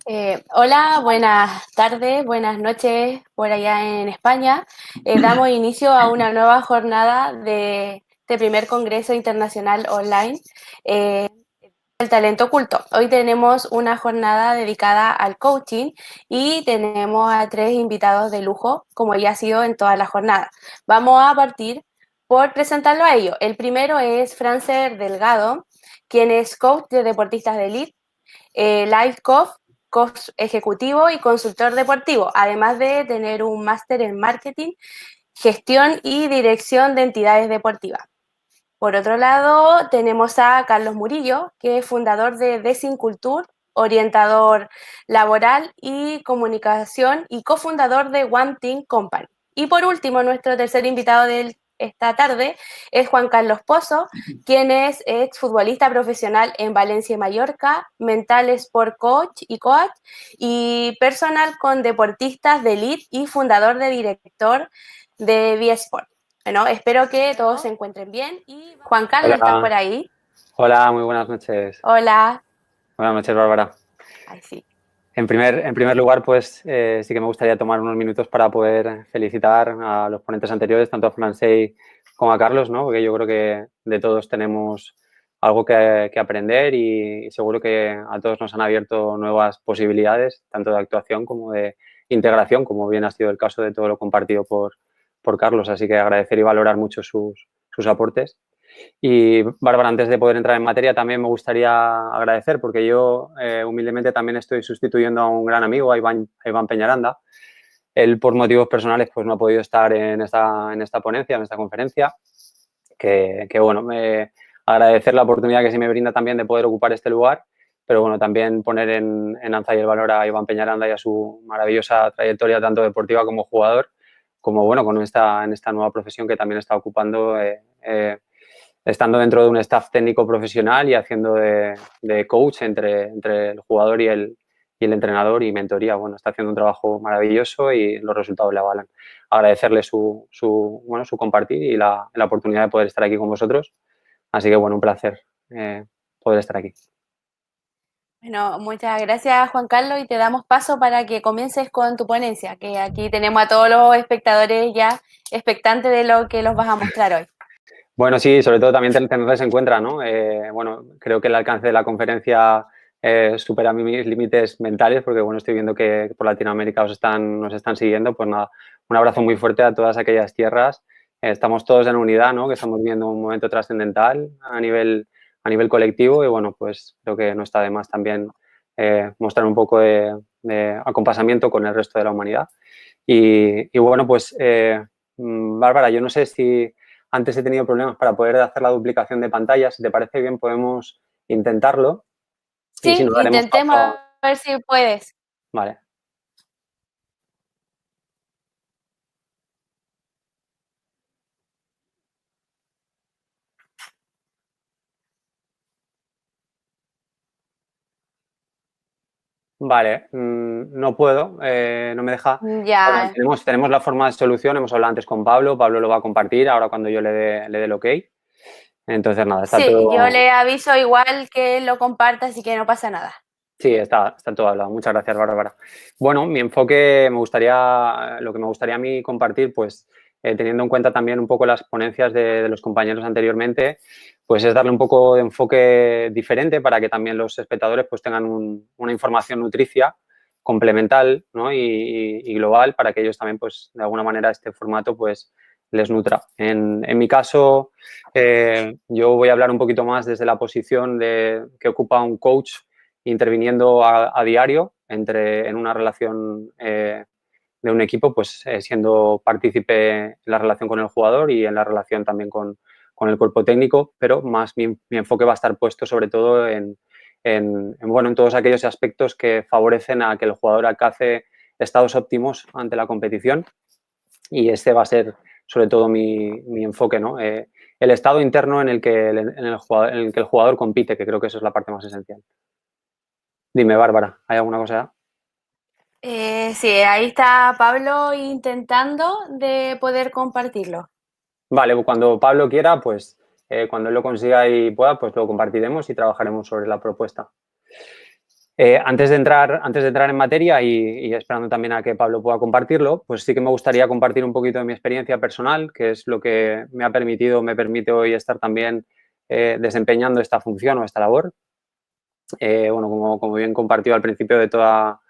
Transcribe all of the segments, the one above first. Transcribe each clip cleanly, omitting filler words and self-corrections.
Hola, buenas tardes, buenas noches por allá en España. Damos inicio a una nueva jornada de primer Congreso Internacional Online, eh, el talento oculto. Hoy tenemos una jornada dedicada al coaching y tenemos a tres invitados de lujo, como ya ha sido en toda la jornada. Vamos a partir por presentarlo a ellos. El primero es Francer Delgado, quien es coach de deportistas de elite, life coach ejecutivo y consultor deportivo, además de tener un máster en marketing, gestión y dirección de entidades deportivas. Por otro lado, tenemos a Carlos Murillo, que es fundador de Design Culture, orientador laboral y comunicación y cofundador de One Team Company. Y por último, nuestro tercer invitado de esta tarde es Juan Carlos Pozo, quien es exfutbolista profesional en Valencia y Mallorca, mental sport coach y personal con deportistas de elite y fundador de director de V-Sport. Bueno, espero que todos se encuentren bien. Y Juan Carlos, ¿estás por Hola, ahí? hola, muy buenas noches. Hola. Buenas noches, Bárbara. Ay, sí. En primer lugar, pues sí que me gustaría tomar unos minutos para poder felicitar a los ponentes anteriores, tanto a Francesc como a Carlos, ¿no? Porque yo creo que de todos tenemos algo que aprender y seguro que a todos nos han abierto nuevas posibilidades, tanto de actuación como de integración, como bien ha sido el caso de todo lo compartido por Carlos. Así que agradecer y valorar mucho sus aportes. Y Bárbara, antes de poder entrar en materia, también me gustaría agradecer, porque yo humildemente también estoy sustituyendo a un gran amigo, a Iván Peñaranda. Él, por motivos personales, pues no ha podido estar en esta ponencia, en esta conferencia, que bueno, agradecer la oportunidad que se me brinda también de poder ocupar este lugar, pero bueno, también poner en alza y el valor a Iván Peñaranda y a su maravillosa trayectoria, tanto deportiva como jugador, como bueno, en esta nueva profesión que también está ocupando estando dentro de un staff técnico profesional y haciendo de coach entre el jugador y el entrenador y mentoría. Bueno, está haciendo un trabajo maravilloso y los resultados le avalan. Agradecerle su compartir y la oportunidad de poder estar aquí con vosotros. Así que, bueno, un placer poder estar aquí. Bueno, muchas gracias, Juan Carlos, y te damos paso para que comiences con tu ponencia, que aquí tenemos a todos los espectadores ya expectantes de lo que los vas a mostrar hoy. Bueno, sí, sobre todo también tenerles en cuenta, ¿no? Bueno, creo que el alcance de la conferencia supera mis límites mentales porque, bueno, estoy viendo que por Latinoamérica nos están siguiendo. Pues nada, un abrazo muy fuerte a todas aquellas tierras. Estamos todos en unidad, ¿no? Que estamos viviendo un momento trascendental a nivel colectivo y, bueno, pues creo que no está de más también mostrar un poco de acompasamiento con el resto de la humanidad. Y bueno, pues, Bárbara, yo no sé si antes he tenido problemas para poder hacer la duplicación de pantalla. Si te parece bien, podemos intentarlo y si Sí, no, daremos intentemos paso a... a ver si puedes. Vale. Vale, no puedo, no me deja. Bueno, Ya, tenemos la forma de solución, hemos hablado antes con Pablo, Pablo lo va a compartir ahora cuando yo le dé el ok. Entonces, nada, está sí, yo todo, le aviso igual que lo comparta, así que no pasa nada. sí, está todo hablado. Muchas gracias, Bárbara. Bueno, mi enfoque lo que me gustaría a mí compartir, pues teniendo en cuenta también un poco las ponencias de los compañeros anteriormente, pues es darle un poco de enfoque diferente para que también los espectadores pues tengan una información nutricia, complemental, ¿no? y global para que ellos también pues de alguna manera este formato pues les nutra. En mi caso, yo voy a hablar un poquito más desde la posición que ocupa un coach interviniendo a diario en una relación de un equipo, pues siendo partícipe en la relación con el jugador y en la relación también con el cuerpo técnico, pero más mi enfoque va a estar puesto sobre todo bueno, en todos aquellos aspectos que favorecen a que el jugador alcance estados óptimos ante la competición y este va a ser sobre todo mi enfoque, ¿no? El estado interno en el que el jugador compite, que creo que eso es la parte más esencial. Dime, Bárbara, ¿hay alguna cosa? Sí, ahí está Pablo intentando de poder compartirlo. Vale, cuando Pablo quiera, pues cuando él lo consiga y pueda, pues lo compartiremos y trabajaremos sobre la propuesta. Antes de entrar en materia y esperando también a que Pablo pueda compartirlo, pues sí que me gustaría compartir un poquito de mi experiencia personal, que es lo que me permite hoy estar también desempeñando esta función o esta labor. Bueno, como bien compartido al principio de toda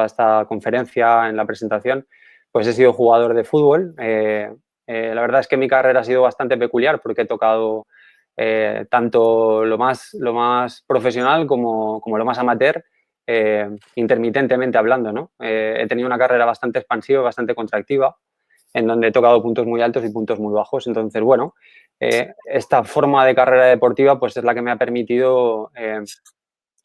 esta conferencia en la presentación, pues he sido jugador de fútbol. La verdad es que mi carrera ha sido bastante peculiar porque he tocado tanto lo más profesional como lo más amateur, intermitentemente hablando, ¿no? He tenido una carrera bastante expansiva, bastante contractiva, en donde he tocado puntos muy altos y puntos muy bajos. Entonces, bueno, esta forma de carrera deportiva pues es la que me ha permitido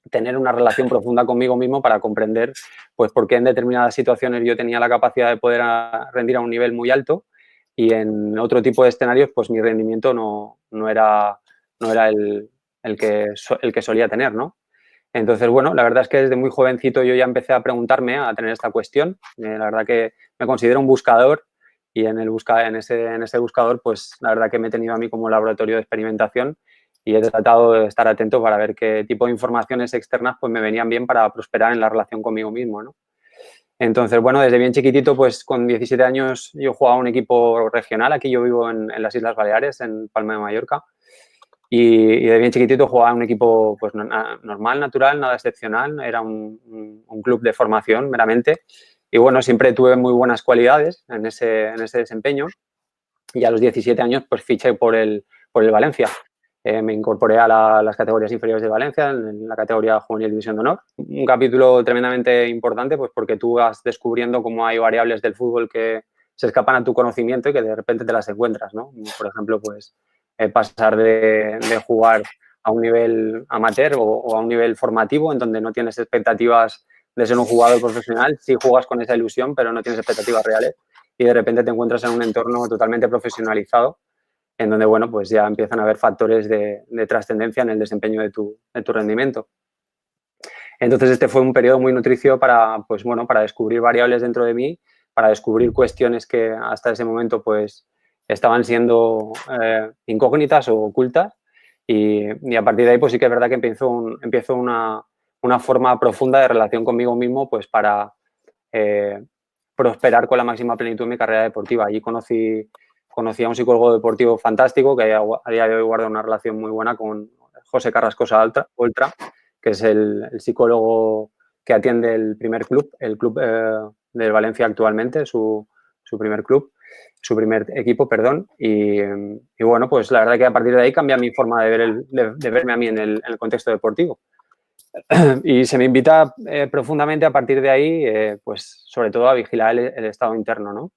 tener una relación profunda conmigo mismo para comprender pues por qué en determinadas situaciones yo tenía la capacidad de poder rendir a un nivel muy alto y en otro tipo de escenarios pues mi rendimiento no era el que solía tener, ¿no? Entonces, bueno, la verdad es que desde muy jovencito yo ya empecé a preguntarme, a tener esta cuestión. La verdad que me considero un buscador y en ese buscador, pues la verdad que me he tenido a mí como laboratorio de experimentación y he tratado de estar atento para ver qué tipo de informaciones externas pues me venían bien para prosperar en la relación conmigo mismo, ¿no? Entonces, bueno, desde bien chiquitito, pues con 17 años yo jugaba a un equipo regional. Aquí yo vivo en las Islas Baleares, en Palma de Mallorca. Y de bien chiquitito jugaba en un equipo pues, normal, natural, nada excepcional. Era un club de formación meramente. Y bueno, siempre tuve muy buenas cualidades en ese desempeño. Y a los 17 años pues fiché por el Valencia. Me incorporé a las categorías inferiores de Valencia, en la categoría juvenil división de honor. Un capítulo tremendamente importante pues porque tú vas descubriendo cómo hay variables del fútbol que se escapan a tu conocimiento y que de repente te las encuentras, ¿no? Por ejemplo, pues pasar de jugar a un nivel amateur o a un nivel formativo en donde no tienes expectativas de ser un jugador profesional, sí juegas con esa ilusión, pero no tienes expectativas reales y de repente te encuentras en un entorno totalmente profesionalizado en donde, bueno, pues ya empiezan a haber factores de trascendencia en el desempeño de tu rendimiento. Entonces, este fue un periodo muy nutricio para, pues, bueno, para descubrir variables dentro de mí, para descubrir cuestiones que hasta ese momento, pues, estaban siendo incógnitas o ocultas. Y a partir de ahí, pues sí que es verdad que empiezo una forma profunda de relación conmigo mismo, pues, para prosperar con la máxima plenitud en mi carrera deportiva. Allí conocí a un psicólogo deportivo fantástico que a día de hoy guarda una relación muy buena con José Carrascosa Oltra, que es el psicólogo que atiende el primer club, el club del Valencia actualmente, su primer club, su primer equipo, perdón. Y bueno, pues la verdad que a partir de ahí cambia mi forma de verme a mí en el contexto deportivo. Y se me invita profundamente a partir de ahí, pues sobre todo a vigilar el estado interno, ¿no?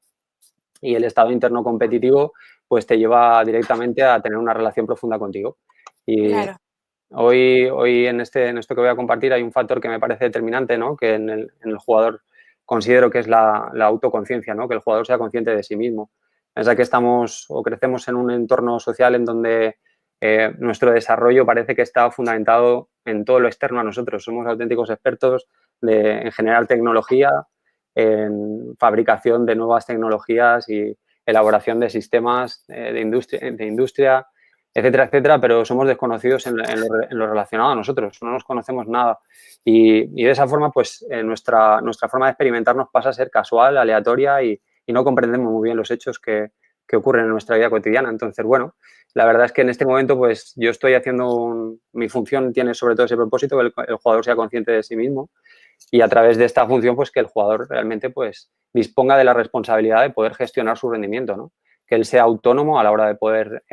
Y el estado interno competitivo, pues te lleva directamente a tener una relación profunda contigo. Y Claro. hoy en esto que voy a compartir hay un factor que me parece determinante, ¿no? Que en el jugador considero que es la autoconciencia, ¿no? Que el jugador sea consciente de sí mismo. Es que estamos o crecemos en un entorno social en donde nuestro desarrollo parece que está fundamentado en todo lo externo a nosotros. Somos auténticos expertos en generar tecnología, en fabricación de nuevas tecnologías y elaboración de sistemas de industria, etcétera, etcétera, pero somos desconocidos en lo relacionado a nosotros, no nos conocemos nada. Y de esa forma, pues nuestra forma de experimentarnos pasa a ser casual, aleatoria y no comprendemos muy bien los hechos que ocurren en nuestra vida cotidiana. Entonces, bueno, la verdad es que en este momento, pues yo estoy haciendo, mi función tiene sobre todo ese propósito, que el jugador sea consciente de sí mismo y a través de esta función, pues que el jugador realmente pues disponga de la responsabilidad de poder gestionar su rendimiento, ¿no? Que él sea autónomo a la hora de poder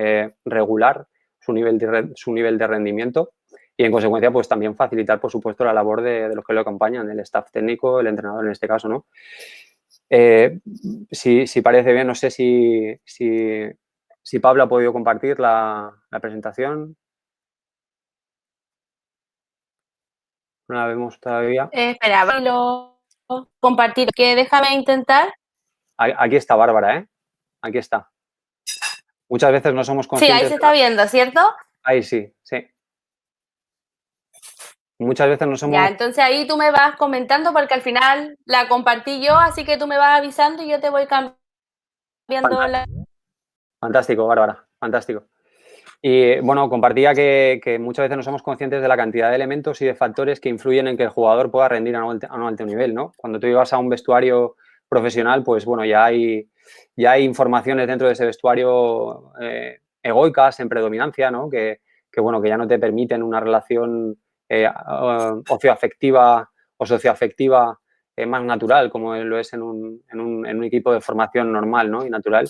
regular su nivel de rendimiento y en consecuencia pues también facilitar por supuesto la labor de los que lo acompañan, el staff técnico, el entrenador en este caso, ¿no? Si parece bien, no sé si Pablo ha podido compartir la presentación. No la vemos todavía. Espera, lo compartir, que déjame intentar. Aquí está Bárbara, ¿eh? Aquí está. Muchas veces no somos Sí, ahí conscientes se de está viendo, ¿cierto? Ahí sí, sí. Muchas veces no Ya, somos... entonces ahí tú me vas comentando porque al final la compartí yo, así que tú me vas avisando y yo te voy cambiando la... Fantástico, Bárbara, fantástico. Y bueno, compartía que muchas veces no somos conscientes de la cantidad de elementos y de factores que influyen en que el jugador pueda rendir a un alto nivel, ¿no? Cuando tú ibas a un vestuario profesional, pues bueno, ya hay informaciones dentro de ese vestuario egoicas en predominancia, ¿no? Bueno, que ya no te permiten una relación ocioafectiva o socioafectiva más natural, como lo es en un equipo de formación normal, ¿no? Y natural.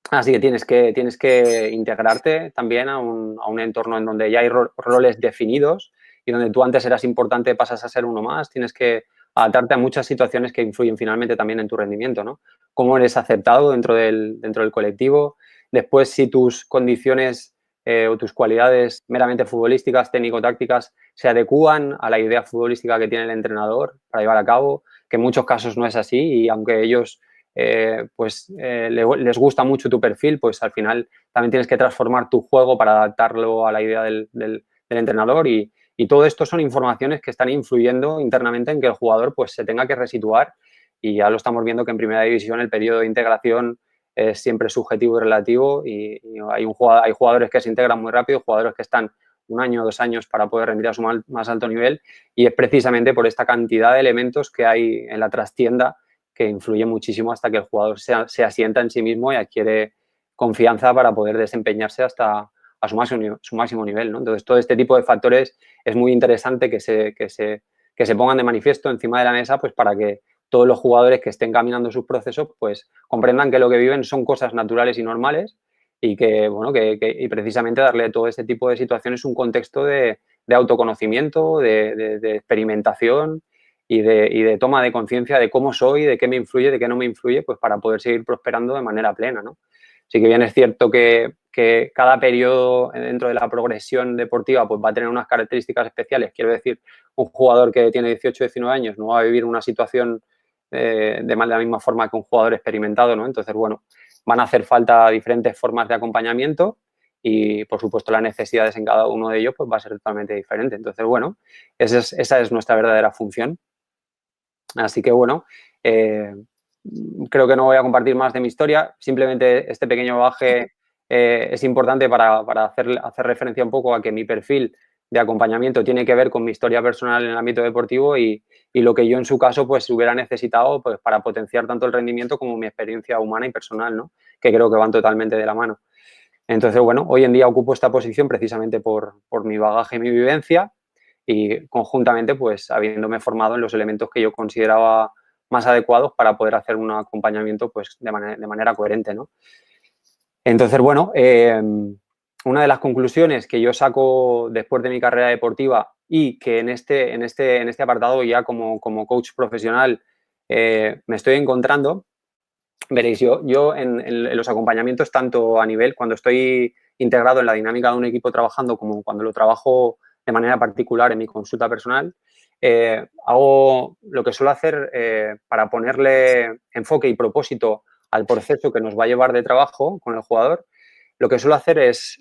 Así que tienes que integrarte también a un entorno en donde ya hay roles definidos y donde tú antes eras importante, pasas a ser uno más. Tienes que adaptarte a muchas situaciones que influyen finalmente también en tu rendimiento, ¿no? Cómo eres aceptado dentro del colectivo. Después, si tus condiciones o tus cualidades meramente futbolísticas, técnico-tácticas, se adecúan a la idea futbolística que tiene el entrenador para llevar a cabo, que en muchos casos no es así y aunque ellos les gusta mucho tu perfil, pues al final también tienes que transformar tu juego para adaptarlo a la idea del entrenador y todo esto son informaciones que están influyendo internamente en que el jugador pues se tenga que resituar y ya lo estamos viendo que en primera división el periodo de integración es siempre subjetivo y relativo y hay jugadores que se integran muy rápido, jugadores que están un año o 2 años para poder rendir a su más alto nivel y es precisamente por esta cantidad de elementos que hay en la trastienda que influye muchísimo hasta que el jugador se asienta en sí mismo y adquiere confianza para poder desempeñarse hasta a su máximo nivel, ¿no? Entonces, todo este tipo de factores es muy interesante que se pongan de manifiesto encima de la mesa pues para que todos los jugadores que estén caminando sus procesos pues comprendan que lo que viven son cosas naturales y normales y que, bueno, y precisamente darle todo este tipo de situaciones un contexto de autoconocimiento, de experimentación y de toma de conciencia de cómo soy, de qué me influye, de qué no me influye, pues para poder seguir prosperando de manera plena, ¿no? Sí que bien es cierto que cada periodo dentro de la progresión deportiva pues va a tener unas características especiales. Quiero decir, un jugador que tiene 18 o 19 años no va a vivir una situación de la misma forma que un jugador experimentado, ¿no? Entonces, bueno, van a hacer falta diferentes formas de acompañamiento y, por supuesto, las necesidades en cada uno de ellos pues va a ser totalmente diferente. Entonces, bueno, esa es nuestra verdadera función. Así que bueno, creo que no voy a compartir más de mi historia, simplemente este pequeño bagaje es importante para hacer referencia un poco a que mi perfil de acompañamiento tiene que ver con mi historia personal en el ámbito deportivo y lo que yo en su caso pues hubiera necesitado pues para potenciar tanto el rendimiento como mi experiencia humana y personal, ¿no? Que creo que van totalmente de la mano. Entonces, bueno, hoy en día ocupo esta posición precisamente por mi bagaje y mi vivencia y conjuntamente, pues, habiéndome formado en los elementos que yo consideraba más adecuados para poder hacer un acompañamiento, pues, de manera coherente, ¿no? Entonces, bueno, una de las conclusiones que yo saco después de mi carrera deportiva y que en este apartado ya como coach profesional me estoy encontrando. Veréis, yo en los acompañamientos, tanto a nivel cuando estoy integrado en la dinámica de un equipo trabajando como cuando lo trabajo de manera particular en mi consulta personal, hago lo que suelo hacer para ponerle enfoque y propósito al proceso que nos va a llevar de trabajo con el jugador. Lo que suelo hacer es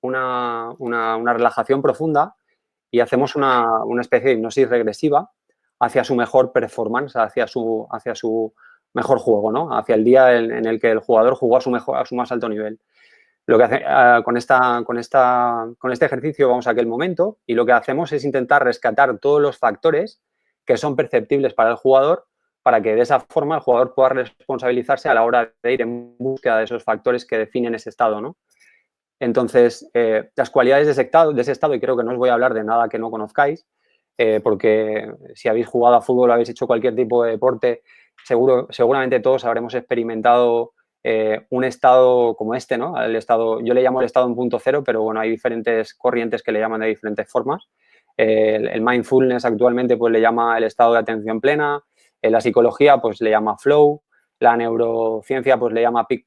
una relajación profunda y hacemos una especie de hipnosis regresiva hacia su mejor performance, hacia su mejor juego, ¿no? Hacia el día en el que el jugador jugó a su más alto nivel. Lo que hace, con este ejercicio vamos a aquel momento y lo que hacemos es intentar rescatar todos los factores que son perceptibles para el jugador para que de esa forma el jugador pueda responsabilizarse a la hora de ir en búsqueda de esos factores que definen ese estado, ¿no? Entonces, las cualidades de ese estado, y creo que no os voy a hablar de nada que no conozcáis, porque si habéis jugado a fútbol o habéis hecho cualquier tipo de deporte, seguramente todos habremos experimentado un estado como este, ¿no? Yo le llamo el estado en punto cero, pero bueno, hay diferentes corrientes que le llaman de diferentes formas. El mindfulness actualmente pues le llama el estado de atención plena, la psicología pues le llama flow, la neurociencia pues le llama peak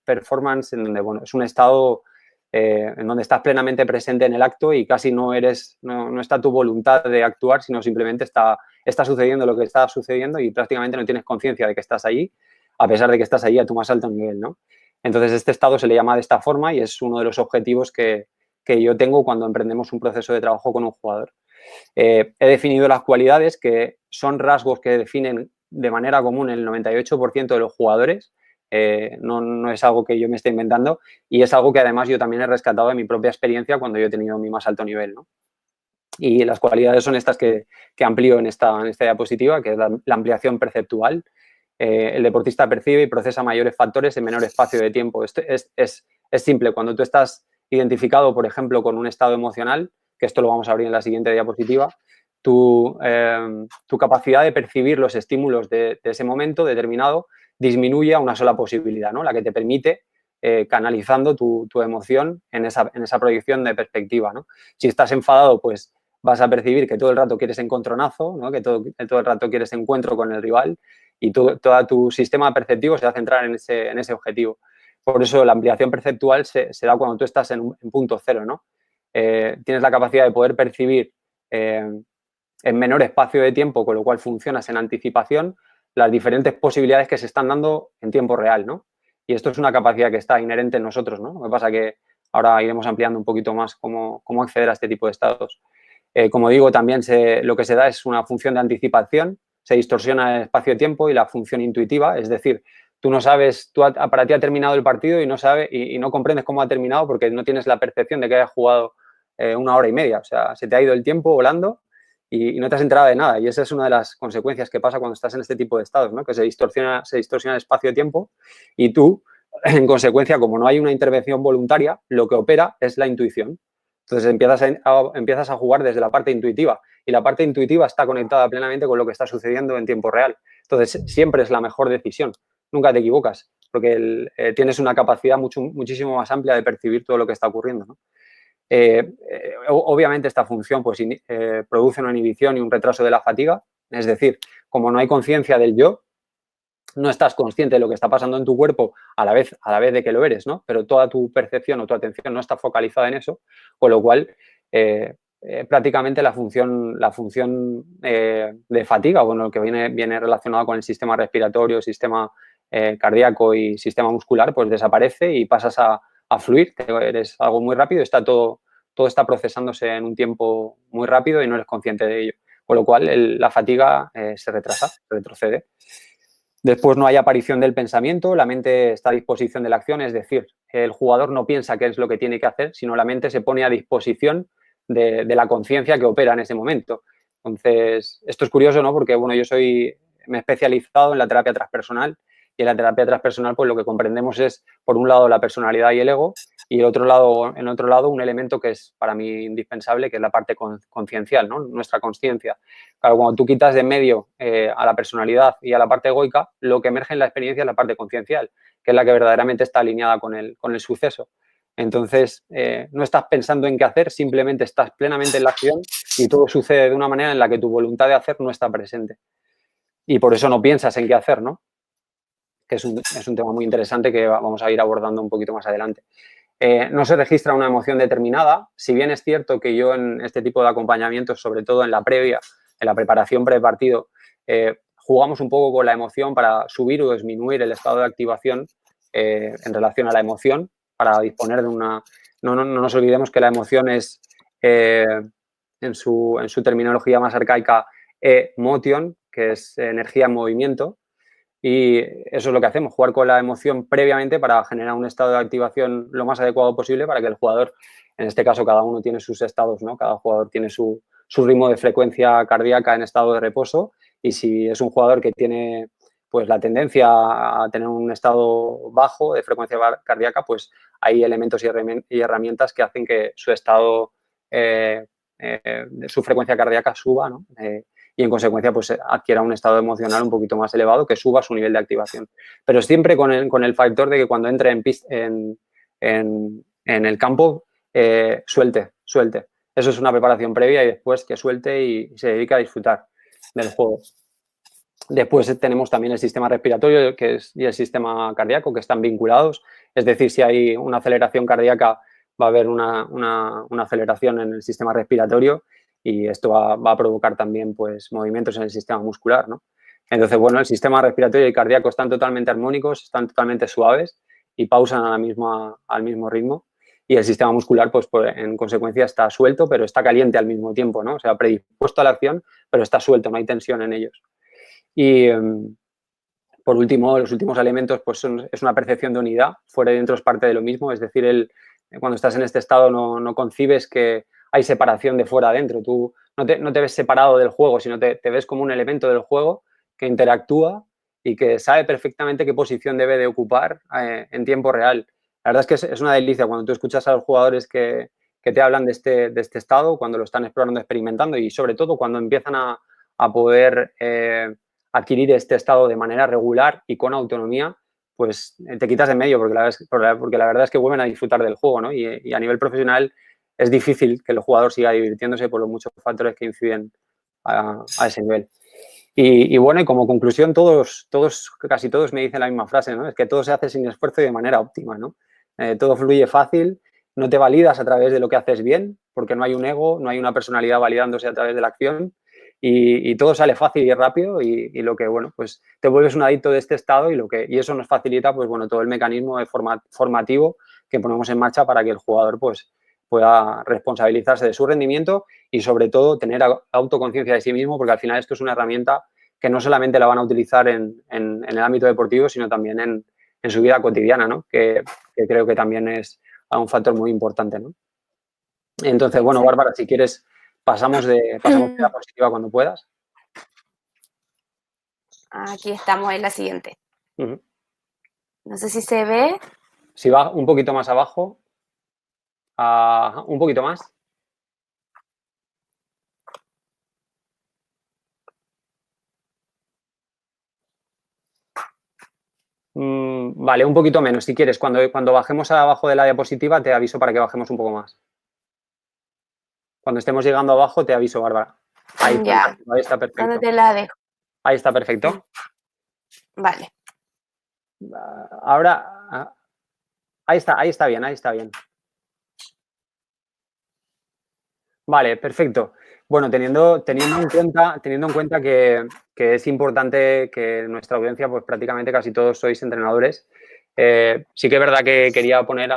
performance, en donde bueno, es un estado en donde estás plenamente presente en el acto y casi no está tu voluntad de actuar, sino simplemente está sucediendo lo que está sucediendo y prácticamente no tienes conciencia de que estás allí, a pesar de que estás allí a tu más alto nivel, ¿no? Entonces, este estado se le llama de esta forma y es uno de los objetivos que yo tengo cuando emprendemos un proceso de trabajo con un jugador. He definido las cualidades que son rasgos que definen de manera común el 98% de los jugadores, no es algo que yo me esté inventando y es algo que además yo también he rescatado de mi propia experiencia cuando yo he tenido mi más alto nivel, ¿no? Y las cualidades son estas que amplío en esta diapositiva, que es la ampliación perceptual. El deportista percibe y procesa mayores factores en menor espacio de tiempo. Esto es simple. Cuando tú estás identificado, por ejemplo, con un estado emocional, que esto lo vamos a abrir en la siguiente diapositiva, tu capacidad de percibir los estímulos de ese momento determinado disminuye a una sola posibilidad, ¿no? La que te permite canalizando tu emoción en esa proyección de perspectiva, ¿no? Si estás enfadado, pues vas a percibir que todo el rato quieres encontronazo, ¿no? Que todo el rato quieres encuentro con el rival y todo tu sistema perceptivo se va a centrar en ese objetivo. Por eso la ampliación perceptual se da cuando tú estás en punto cero, ¿no? Tienes la capacidad de poder percibir en menor espacio de tiempo, con lo cual funcionas en anticipación, las diferentes posibilidades que se están dando en tiempo real, ¿no? Y esto es una capacidad que está inherente en nosotros, ¿no? Lo que pasa que ahora iremos ampliando un poquito más cómo acceder a este tipo de estados. Como digo, también lo que se da es una función de anticipación, se distorsiona el espacio-tiempo y la función intuitiva, es decir, tú no sabes, para ti ha terminado el partido y no sabes y no comprendes cómo ha terminado porque no tienes la percepción de que hayas jugado 1 hora y media, o sea, se te ha ido el tiempo volando y no te has enterado de nada. Y esa es una de las consecuencias que pasa cuando estás en este tipo de estados, ¿no? Que se distorsiona el espacio-tiempo y tú, en consecuencia, como no hay una intervención voluntaria, lo que opera es la intuición. Entonces empiezas a jugar desde la parte intuitiva y la parte intuitiva está conectada plenamente con lo que está sucediendo en tiempo real. Entonces siempre es la mejor decisión, nunca te equivocas, porque tienes una capacidad muchísimo más amplia de percibir todo lo que está ocurriendo, ¿no? Obviamente esta función pues, produce una inhibición y un retraso de la fatiga, es decir, como no hay conciencia del yo, no estás consciente de lo que está pasando en tu cuerpo a la vez de que lo eres, ¿no? Pero toda tu percepción o tu atención no está focalizada en eso, con lo cual prácticamente la función de fatiga, bueno, que viene relacionado con el sistema respiratorio, sistema cardíaco y sistema muscular, pues desaparece y pasas a fluir, eres algo muy rápido, todo está procesándose en un tiempo muy rápido y no eres consciente de ello, con lo cual la fatiga se retrasa, se retrocede. Después no hay aparición del pensamiento, la mente está a disposición de la acción, es decir, el jugador no piensa qué es lo que tiene que hacer, sino la mente se pone a disposición de la conciencia que opera en ese momento. Entonces, esto es curioso, ¿no? Porque, bueno, me he especializado en la terapia transpersonal y en la terapia transpersonal, pues lo que comprendemos es, por un lado, la personalidad y el ego y en otro lado, un elemento que es para mí indispensable, que es la parte conciencial, ¿no? Nuestra conciencia. Claro, cuando tú quitas de en medio a la personalidad y a la parte egoica, lo que emerge en la experiencia es la parte conciencial, que es la que verdaderamente está alineada con el suceso. Entonces, no estás pensando en qué hacer, simplemente estás plenamente en la acción y todo sucede de una manera en la que tu voluntad de hacer no está presente. Y por eso no piensas en qué hacer, ¿no? Que es un tema muy interesante que vamos a ir abordando un poquito más adelante. No se registra una emoción determinada, si bien es cierto que yo en este tipo de acompañamientos, sobre todo en la previa, en la preparación prepartido, jugamos un poco con la emoción para subir o disminuir el estado de activación en relación a la emoción, para disponer de una... No nos olvidemos que la emoción es, en su terminología más arcaica, emotion, que es energía en movimiento, y eso es lo que hacemos, jugar con la emoción previamente para generar un estado de activación lo más adecuado posible para que el jugador, en este caso cada uno tiene sus estados, ¿no? Cada jugador tiene su ritmo de frecuencia cardíaca en estado de reposo y si es un jugador que tiene pues la tendencia a tener un estado bajo de frecuencia cardíaca, pues hay elementos y herramientas que hacen que su estado, su frecuencia cardíaca suba, ¿no? Y en consecuencia pues adquiera un estado emocional un poquito más elevado que suba su nivel de activación. Pero siempre con el factor de que cuando entre en el campo suelte. Eso es una preparación previa y después que suelte y se dedique a disfrutar del juego. Después tenemos también el sistema respiratorio y el sistema cardíaco que están vinculados. Es decir, si hay una aceleración cardíaca va a haber una aceleración en el sistema respiratorio y esto va a provocar también pues, movimientos en el sistema muscular, ¿no? Entonces, bueno, el sistema respiratorio y cardíaco están totalmente armónicos, están totalmente suaves y pausan al mismo ritmo. Y el sistema muscular, pues en consecuencia, está suelto, pero está caliente al mismo tiempo, ¿no? O sea, predispuesto a la acción, pero está suelto, no hay tensión en ellos. Y Por último, los últimos elementos pues es una percepción de unidad, fuera y dentro es parte de lo mismo, es decir, cuando estás en este estado no concibes que hay separación de fuera a dentro, tú no te ves separado del juego, sino te ves como un elemento del juego que interactúa y que sabe perfectamente qué posición debe de ocupar en tiempo real. La verdad es que es una delicia cuando tú escuchas a los jugadores que te hablan de este estado, cuando lo están explorando, experimentando y sobre todo cuando empiezan a poder adquirir este estado de manera regular y con autonomía, pues te quitas de en medio porque la verdad es que vuelven a disfrutar del juego, ¿no? Y a nivel profesional es difícil que el jugador siga divirtiéndose por los muchos factores que inciden a ese nivel. Y bueno, y como conclusión, casi todos me dicen la misma frase, ¿no? Es que todo se hace sin esfuerzo y de manera óptima, ¿no? Todo fluye fácil, no te validas a través de lo que haces bien, porque no hay un ego, no hay una personalidad validándose a través de la acción y todo sale fácil y rápido y lo que, bueno, pues te vuelves un adicto de este estado y eso nos facilita, pues bueno, todo el mecanismo formativo que ponemos en marcha para que el jugador, pues, pueda responsabilizarse de su rendimiento y sobre todo tener autoconciencia de sí mismo, porque al final esto es una herramienta que no solamente la van a utilizar en el ámbito deportivo, sino también en su vida cotidiana, ¿no? Que creo que también es un factor muy importante, ¿no? Entonces, bueno, Bárbara, si quieres, pasamos de la diapositiva cuando puedas. Aquí estamos en la siguiente. Uh-huh. No sé si se ve. Si va un poquito más abajo, un poquito más. Vale, un poquito menos, si quieres. Cuando bajemos abajo de la diapositiva, te aviso para que bajemos un poco más. Cuando estemos llegando abajo, te aviso, Bárbara. Ahí está perfecto. ¿Dónde te la dejo? Ahí está perfecto. Vale. Ahora, ahí está bien, ahí está bien. Vale, perfecto. Bueno, teniendo en cuenta que es importante que nuestra audiencia, pues prácticamente casi todos sois entrenadores, sí que es verdad que quería poner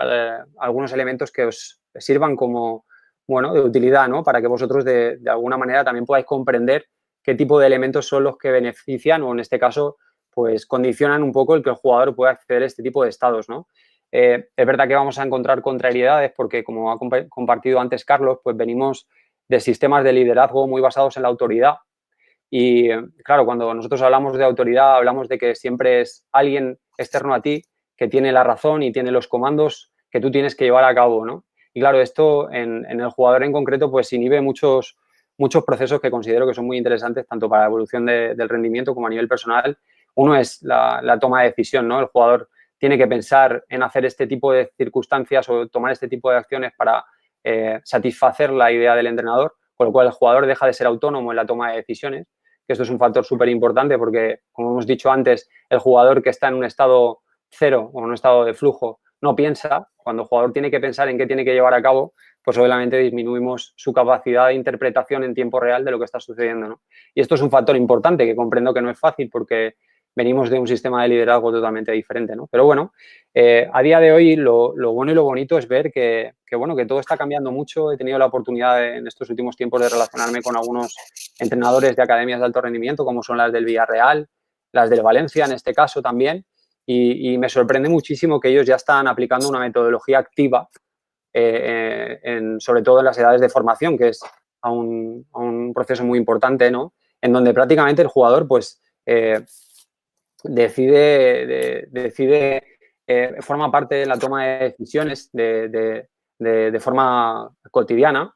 algunos elementos que os sirvan como, bueno, de utilidad, ¿no? Para que vosotros de alguna manera también podáis comprender qué tipo de elementos son los que benefician o en este caso, pues condicionan un poco el que el jugador pueda acceder a este tipo de estados, ¿no? Es verdad que vamos a encontrar contrariedades porque, como ha compartido antes Carlos, pues venimos de sistemas de liderazgo muy basados en la autoridad. Y, claro, cuando nosotros hablamos de autoridad, hablamos de que siempre es alguien externo a ti que tiene la razón y tiene los comandos que tú tienes que llevar a cabo, ¿no? Y, claro, esto en el jugador en concreto, pues inhibe muchos procesos que considero que son muy interesantes, tanto para la evolución del rendimiento como a nivel personal. Uno es la toma de decisión, ¿no? El jugador tiene que pensar en hacer este tipo de circunstancias o tomar este tipo de acciones para satisfacer la idea del entrenador, con lo cual el jugador deja de ser autónomo en la toma de decisiones, que esto es un factor súper importante porque, como hemos dicho antes, el jugador que está en un estado cero o en un estado de flujo no piensa. Cuando el jugador tiene que pensar en qué tiene que llevar a cabo, pues obviamente disminuimos su capacidad de interpretación en tiempo real de lo que está sucediendo, ¿no? Y esto es un factor importante que comprendo que no es fácil porque venimos de un sistema de liderazgo totalmente diferente, ¿no? Pero bueno, a día de hoy lo bueno y lo bonito es ver que todo está cambiando mucho. He tenido la oportunidad en estos últimos tiempos de relacionarme con algunos entrenadores de academias de alto rendimiento, como son las del Villarreal, las del Valencia en este caso también, y me sorprende muchísimo que ellos ya están aplicando una metodología activa, sobre todo en las edades de formación, que es a un proceso muy importante, ¿no? En donde prácticamente el jugador, pues, decide forma parte de la toma de decisiones de forma cotidiana,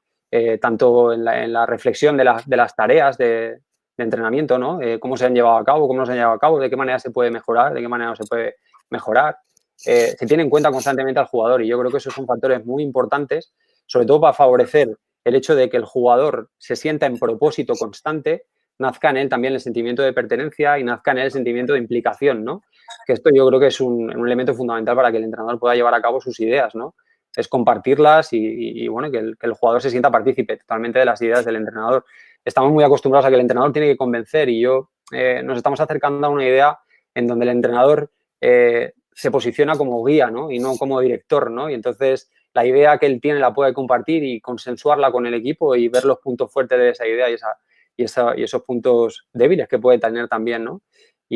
tanto en la reflexión de las tareas de entrenamiento, ¿no? Cómo se han llevado a cabo, cómo no se han llevado a cabo, de qué manera se puede mejorar, de qué manera no se puede mejorar. Se tiene en cuenta constantemente al jugador y yo creo que esos son factores muy importantes, sobre todo para favorecer el hecho de que el jugador se sienta en propósito constante, nazca en él también el sentimiento de pertenencia y nazca en él el sentimiento de implicación, ¿no? Que esto yo creo que es un elemento fundamental para que el entrenador pueda llevar a cabo sus ideas, ¿no? Es compartirlas y bueno, que el jugador se sienta partícipe totalmente de las ideas del entrenador. Estamos muy acostumbrados a que el entrenador tiene que convencer y nos estamos acercando a una idea en donde el entrenador se posiciona como guía, ¿no? Y no como director, ¿no? Y entonces la idea que él tiene la puede compartir y consensuarla con el equipo y ver los puntos fuertes de esa idea y esos puntos débiles que puede tener también, ¿no?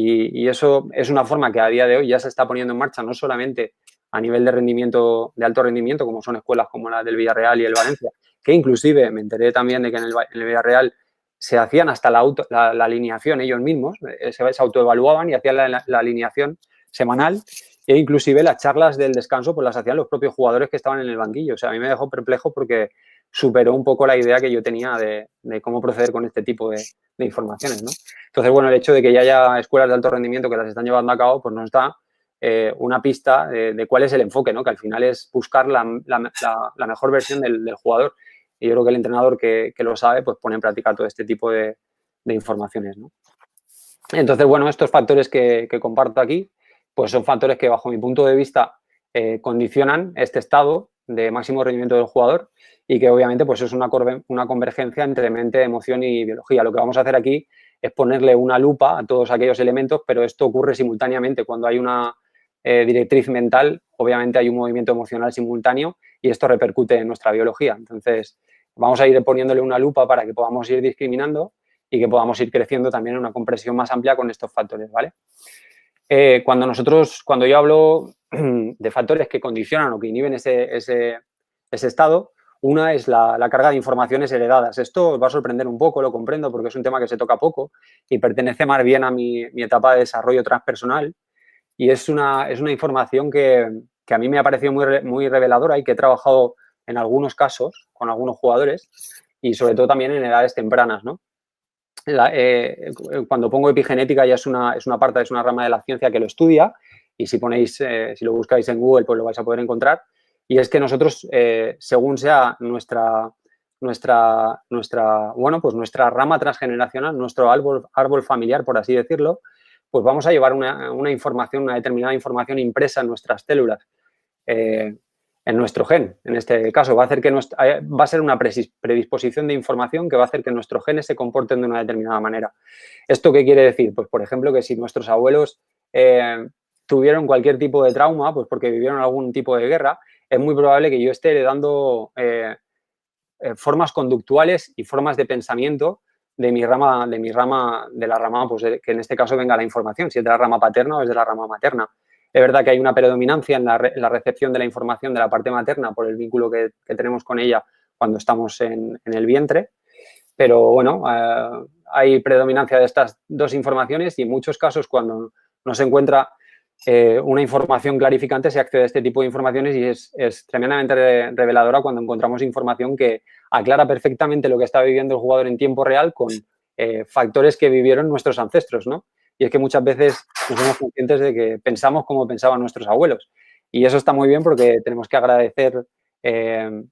Y eso es una forma que a día de hoy ya se está poniendo en marcha, no solamente a nivel de rendimiento, de alto rendimiento, como son escuelas como la del Villarreal y el Valencia, que inclusive me enteré también de que en el Villarreal se hacían hasta la alineación ellos mismos, se autoevaluaban y hacían la alineación semanal, e inclusive las charlas del descanso pues las hacían los propios jugadores que estaban en el banquillo. O sea, a mí me dejó perplejo porque superó un poco la idea que yo tenía de cómo proceder con este tipo de informaciones, ¿no? Entonces, bueno, el hecho de que ya haya escuelas de alto rendimiento que las están llevando a cabo, pues nos da una pista de cuál es el enfoque, ¿no? Que al final es buscar la mejor versión del jugador. Y yo creo que el entrenador que lo sabe, pues pone en práctica todo este tipo de informaciones, ¿no? Entonces, bueno, estos factores que comparto aquí, pues son factores que bajo mi punto de vista condicionan este estado de máximo rendimiento del jugador y que obviamente pues es una convergencia entre mente, emoción y biología. Lo que vamos a hacer aquí es ponerle una lupa a todos aquellos elementos, pero esto ocurre simultáneamente. Cuando hay una directriz mental, obviamente hay un movimiento emocional simultáneo y esto repercute en nuestra biología. Entonces, vamos a ir poniéndole una lupa para que podamos ir discriminando y que podamos ir creciendo también en una comprensión más amplia con estos factores, ¿vale? Cuando yo hablo de factores que condicionan o que inhiben ese estado, una es la carga de informaciones heredadas. Esto os va a sorprender un poco, lo comprendo, porque es un tema que se toca poco y pertenece más bien a mi etapa de desarrollo transpersonal y es una información que a mí me ha parecido muy reveladora y que he trabajado en algunos casos con algunos jugadores y sobre todo también en edades tempranas, ¿no? Cuando pongo epigenética ya es una parte, es una rama de la ciencia que lo estudia y si lo buscáis en Google, pues lo vais a poder encontrar. Y es que nosotros, según sea nuestra rama transgeneracional, nuestro árbol familiar, por así decirlo, pues vamos a llevar una información, una determinada información impresa en nuestras células. En nuestro gen, en este caso, va a ser una predisposición de información que va a hacer que nuestros genes se comporten de una determinada manera. ¿Esto qué quiere decir? Pues, por ejemplo, que si nuestros abuelos tuvieron cualquier tipo de trauma, pues porque vivieron algún tipo de guerra, es muy probable que yo esté heredando formas conductuales y formas de pensamiento de la rama, pues que en este caso venga la información, si es de la rama paterna o es de la rama materna. Es verdad que hay una predominancia en la recepción de la información de la parte materna por el vínculo que tenemos con ella cuando estamos en el vientre, pero bueno, hay predominancia de estas dos informaciones y en muchos casos cuando no se encuentra una información clarificante se accede a este tipo de informaciones y es tremendamente reveladora cuando encontramos información que aclara perfectamente lo que está viviendo el jugador en tiempo real con factores que vivieron nuestros ancestros, ¿no? Y es que muchas veces no somos conscientes de que pensamos como pensaban nuestros abuelos. Y eso está muy bien porque tenemos que agradecer el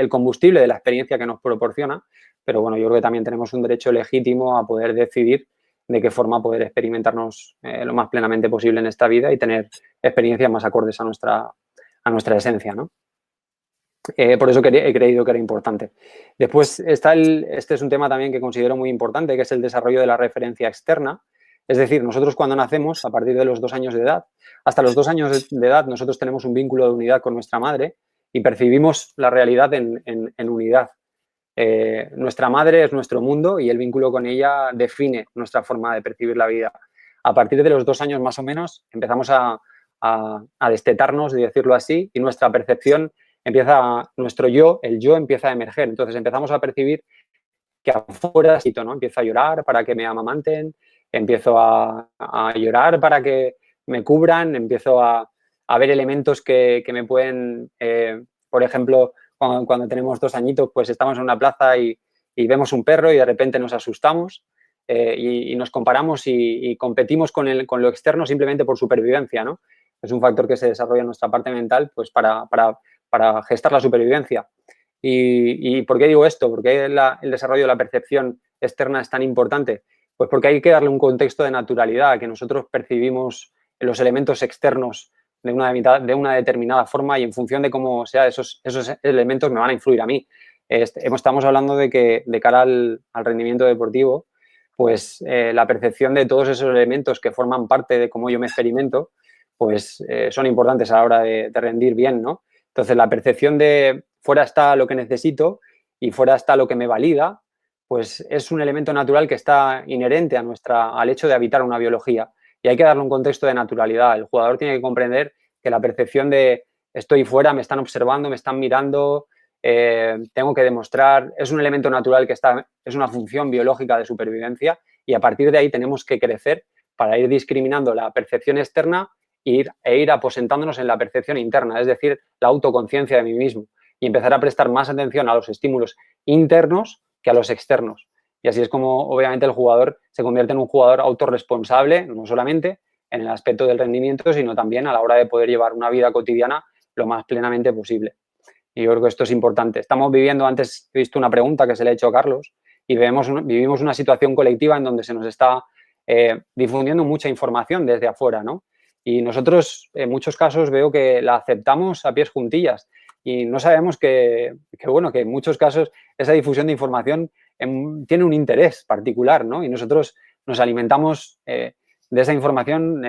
combustible de la experiencia que nos proporciona, pero bueno, yo creo que también tenemos un derecho legítimo a poder decidir de qué forma poder experimentarnos lo más plenamente posible en esta vida y tener experiencias más acordes a nuestra esencia, ¿no? Por eso he creído que era importante. Después este es un tema también que considero muy importante, que es el desarrollo de la referencia externa. Es decir, nosotros cuando nacemos, a partir de los 2 años de edad, hasta los 2 años de edad, nosotros tenemos un vínculo de unidad con nuestra madre y percibimos la realidad en unidad. Nuestra madre es nuestro mundo y el vínculo con ella define nuestra forma de percibir la vida. A partir de los 2 años más o menos empezamos a destetarnos, de decirlo así, y nuestra percepción el yo empieza a emerger. Entonces empezamos a percibir que afuera, ¿no? Empiezo a llorar para que me amamanten, empiezo a llorar para que me cubran, empiezo a ver elementos que me pueden, por ejemplo, cuando tenemos 2 añitos, pues estamos en una plaza y vemos un perro y de repente nos asustamos y nos comparamos y competimos con lo externo simplemente por supervivencia, ¿no? Es un factor que se desarrolla en nuestra parte mental pues para gestar la supervivencia. ¿Y por qué digo esto? ¿Por qué el desarrollo de la percepción externa es tan importante? Pues porque hay que darle un contexto de naturalidad, que nosotros percibimos los elementos externos de una determinada forma y en función de cómo sea esos elementos me van a influir a mí. Estamos hablando de que de cara al rendimiento deportivo, pues la percepción de todos esos elementos que forman parte de cómo yo me experimento, pues son importantes a la hora de rendir bien, ¿no? Entonces, la percepción de fuera está lo que necesito y fuera está lo que me valida, pues es un elemento natural que está inherente al hecho de habitar una biología. Y hay que darle un contexto de naturalidad. El jugador tiene que comprender que la percepción de estoy fuera, me están observando, me están mirando, tengo que demostrar, es un elemento natural que es una función biológica de supervivencia y a partir de ahí tenemos que crecer para ir discriminando la percepción externa e ir aposentándonos en la percepción interna, es decir, la autoconciencia de mí mismo y empezar a prestar más atención a los estímulos internos que a los externos. Y así es como, obviamente, el jugador se convierte en un jugador autorresponsable, no solamente en el aspecto del rendimiento, sino también a la hora de poder llevar una vida cotidiana lo más plenamente posible. Y yo creo que esto es importante. Estamos viviendo, antes he visto una pregunta que se le ha hecho a Carlos, y vivimos una situación colectiva en donde se nos está difundiendo mucha información desde afuera, ¿no? Y nosotros, en muchos casos, veo que la aceptamos a pies juntillas y no sabemos bueno, que en muchos casos esa difusión de información tiene un interés particular, ¿no? Y nosotros nos alimentamos de esa información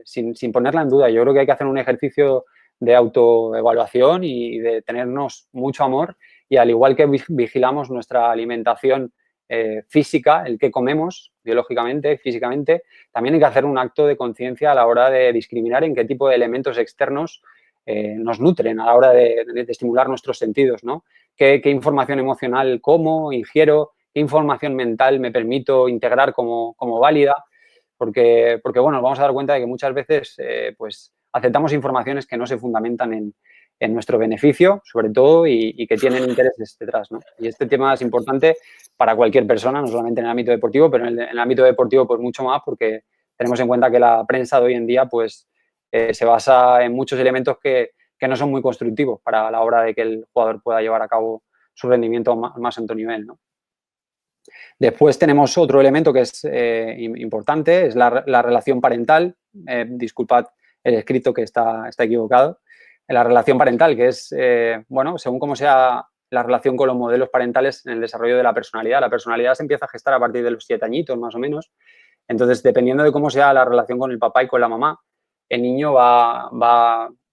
sin ponerla en duda. Yo creo que hay que hacer un ejercicio de autoevaluación y de tenernos mucho amor y al igual que vigilamos nuestra alimentación física, el que comemos biológicamente, físicamente, también hay que hacer un acto de conciencia a la hora de discriminar en qué tipo de elementos externos nos nutren a la hora de estimular nuestros sentidos, ¿no? ¿Qué información emocional como, ingiero? ¿Qué información mental me permito integrar como válida? Porque, bueno, nos vamos a dar cuenta de que muchas veces pues aceptamos informaciones que no se fundamentan en nuestro beneficio, sobre todo, y que tienen intereses detrás, ¿no? Y este tema es importante para cualquier persona, no solamente en el ámbito deportivo, pero en el ámbito deportivo pues mucho más, porque tenemos en cuenta que la prensa de hoy en día pues se basa en muchos elementos que no son muy constructivos para la hora de que el jugador pueda llevar a cabo su rendimiento más alto nivel, ¿no? Después tenemos otro elemento que es importante, es la relación parental. Disculpad el escrito que está equivocado. La relación parental, que es, bueno, según cómo sea la relación con los modelos parentales en el desarrollo de la personalidad. La personalidad se empieza a gestar a partir de los 7 añitos, más o menos. Entonces, dependiendo de cómo sea la relación con el papá y con la mamá, el niño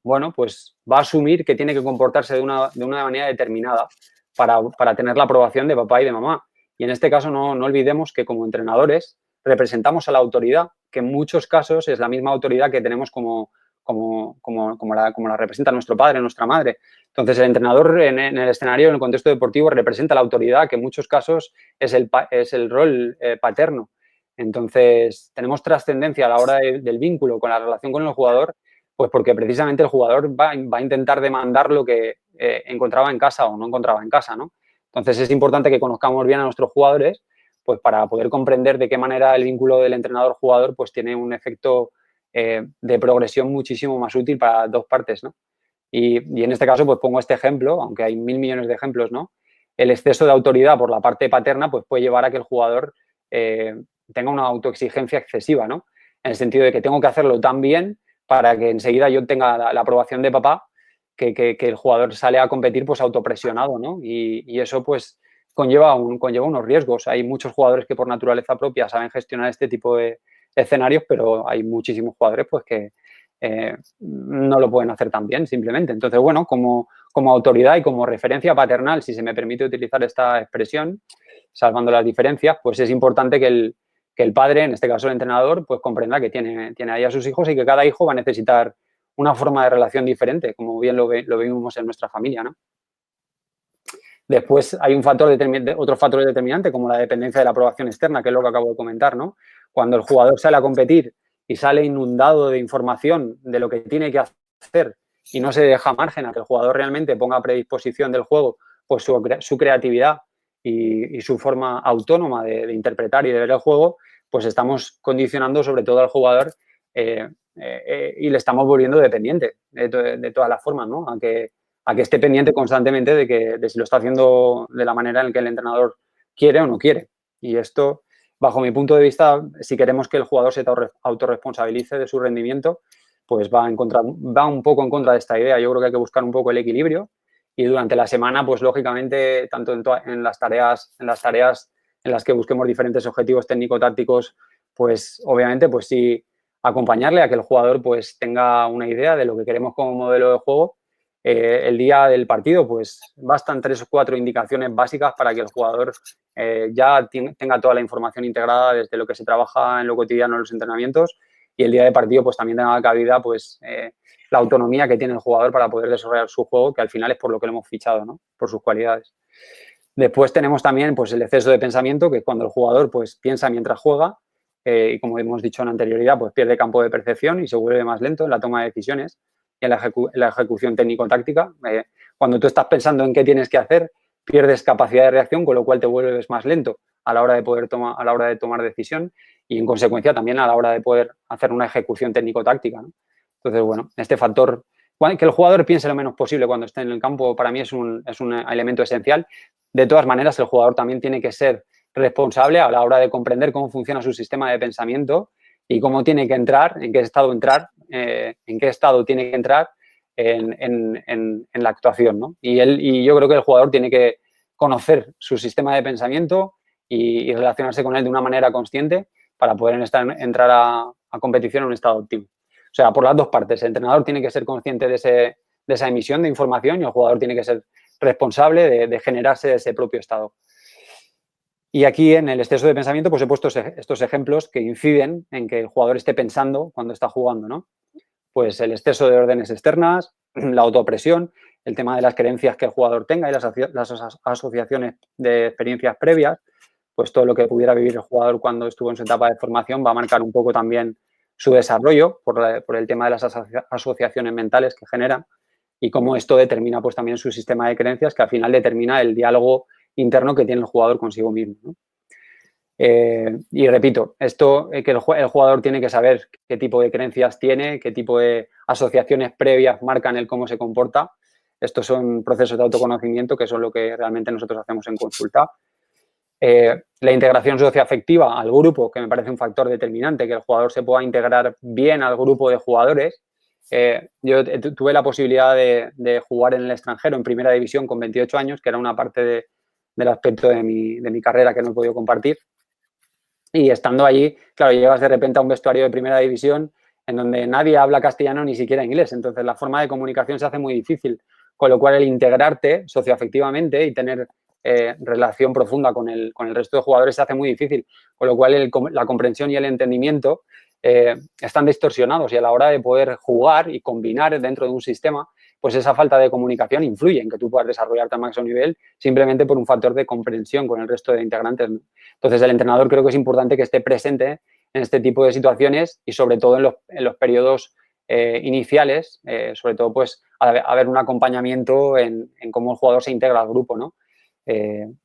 bueno, pues va a asumir que tiene que comportarse de una manera determinada para tener la aprobación de papá y de mamá. Y en este caso no olvidemos que como entrenadores representamos a la autoridad, que en muchos casos es la misma autoridad que tenemos como la representa nuestro padre, nuestra madre. Entonces, el entrenador en el escenario, en el contexto deportivo, representa la autoridad, que en muchos casos es el rol paterno. Entonces, tenemos trascendencia a la hora del vínculo con la relación con el jugador, pues porque precisamente el jugador va a intentar demandar lo que encontraba en casa o no encontraba en casa, ¿no? Entonces, es importante que conozcamos bien a nuestros jugadores, pues para poder comprender de qué manera el vínculo del entrenador-jugador pues tiene un efecto de progresión muchísimo más útil para dos partes, ¿no? Y en este caso, pues pongo este ejemplo, aunque hay 1000 millones de ejemplos, ¿no? El exceso de autoridad por la parte paterna, pues puede llevar a que el jugador tenga una autoexigencia excesiva, ¿no? En el sentido de que tengo que hacerlo tan bien para que enseguida yo tenga la aprobación de papá, que el jugador sale a competir pues autopresionado, ¿no? Y eso pues conlleva unos riesgos. Hay muchos jugadores que por naturaleza propia saben gestionar este tipo de escenarios, pero hay muchísimos jugadores pues que no lo pueden hacer tan bien, simplemente. Entonces, bueno, como autoridad y como referencia paternal, si se me permite utilizar esta expresión, salvando las diferencias, pues es importante que el padre, en este caso el entrenador, pues comprenda que tiene ahí a sus hijos y que cada hijo va a necesitar una forma de relación diferente, como bien lo vimos en nuestra familia, ¿no? Después hay otro factor determinante, como la dependencia de la aprobación externa, que es lo que acabo de comentar, ¿no? Cuando el jugador sale a competir y sale inundado de información de lo que tiene que hacer y no se deja margen a que el jugador realmente ponga a predisposición del juego pues su creatividad y su forma autónoma de interpretar y de ver el juego, pues estamos condicionando sobre todo al jugador y le estamos volviendo dependiente de todas las formas, ¿no? A que esté pendiente constantemente de si lo está haciendo de la manera en que el entrenador quiere o no quiere. Y esto, bajo mi punto de vista, si queremos que el jugador se autorresponsabilice de su rendimiento, pues va un poco en contra de esta idea. Yo creo que hay que buscar un poco el equilibrio y durante la semana, pues lógicamente, tanto en las tareas en las que busquemos diferentes objetivos técnico-tácticos, pues obviamente, pues sí, acompañarle a que el jugador pues tenga una idea de lo que queremos como modelo de juego El día del partido, pues bastan 3 o 4 indicaciones básicas para que el jugador ya tenga toda la información integrada desde lo que se trabaja en lo cotidiano en los entrenamientos, y el día de partido pues también tenga cabida pues la autonomía que tiene el jugador para poder desarrollar su juego, que al final es por lo que lo hemos fichado, ¿no? Por sus cualidades. Después tenemos también pues el exceso de pensamiento, que es cuando el jugador pues piensa mientras juega, y como hemos dicho en anterioridad, pues pierde campo de percepción y se vuelve más lento en la toma de decisiones y en la ejecución técnico-táctica. Cuando tú estás pensando en qué tienes que hacer, pierdes capacidad de reacción, con lo cual te vuelves más lento a la hora de a la hora de tomar decisión, y en consecuencia también a la hora de poder hacer una ejecución técnico-táctica, ¿no? Entonces, bueno, este factor, que el jugador piense lo menos posible cuando esté en el campo, para mí es un elemento esencial. De todas maneras, el jugador también tiene que ser responsable a la hora de comprender cómo funciona su sistema de pensamiento y cómo tiene que entrar, en qué estado tiene que entrar en la actuación, ¿no? Y yo creo que el jugador tiene que conocer su sistema de pensamiento y relacionarse con él de una manera consciente para poder entrar a competición en un estado óptimo. O sea, por las dos partes. El entrenador tiene que ser consciente de esa emisión de información y el jugador tiene que ser responsable de generarse ese propio estado. Y aquí, en el exceso de pensamiento, pues he puesto estos ejemplos que inciden en que el jugador esté pensando cuando está jugando, ¿no? Pues el exceso de órdenes externas, la autopresión, el tema de las creencias que el jugador tenga y las asociaciones de experiencias previas, pues todo lo que pudiera vivir el jugador cuando estuvo en su etapa de formación va a marcar un poco también su desarrollo por el tema de las asociaciones mentales que generan, y cómo esto determina pues también su sistema de creencias, que al final determina el diálogo interno que tiene el jugador consigo mismo, ¿no? Y repito, esto que el jugador tiene que saber qué tipo de creencias tiene, qué tipo de asociaciones previas marcan el cómo se comporta. Estos son procesos de autoconocimiento que son lo que realmente nosotros hacemos en consulta. La integración socioafectiva al grupo, que me parece un factor determinante, que el jugador se pueda integrar bien al grupo de jugadores. Yo tuve la posibilidad de jugar en el extranjero, en primera división, con 28 años, que era una parte del aspecto de mi carrera que no he podido compartir. Y estando allí, claro, llegas de repente a un vestuario de primera división en donde nadie habla castellano ni siquiera inglés. Entonces, la forma de comunicación se hace muy difícil. Con lo cual, el integrarte socioafectivamente y tener relación profunda con el resto de jugadores se hace muy difícil. Con lo cual, la comprensión y el entendimiento están distorsionados, y a la hora de poder jugar y combinar dentro de un sistema, pues esa falta de comunicación influye en que tú puedas desarrollarte al máximo nivel simplemente por un factor de comprensión con el resto de integrantes. Entonces, el entrenador creo que es importante que esté presente en este tipo de situaciones y sobre todo en los periodos iniciales, sobre todo pues haber un acompañamiento en cómo el jugador se integra al grupo, ¿no?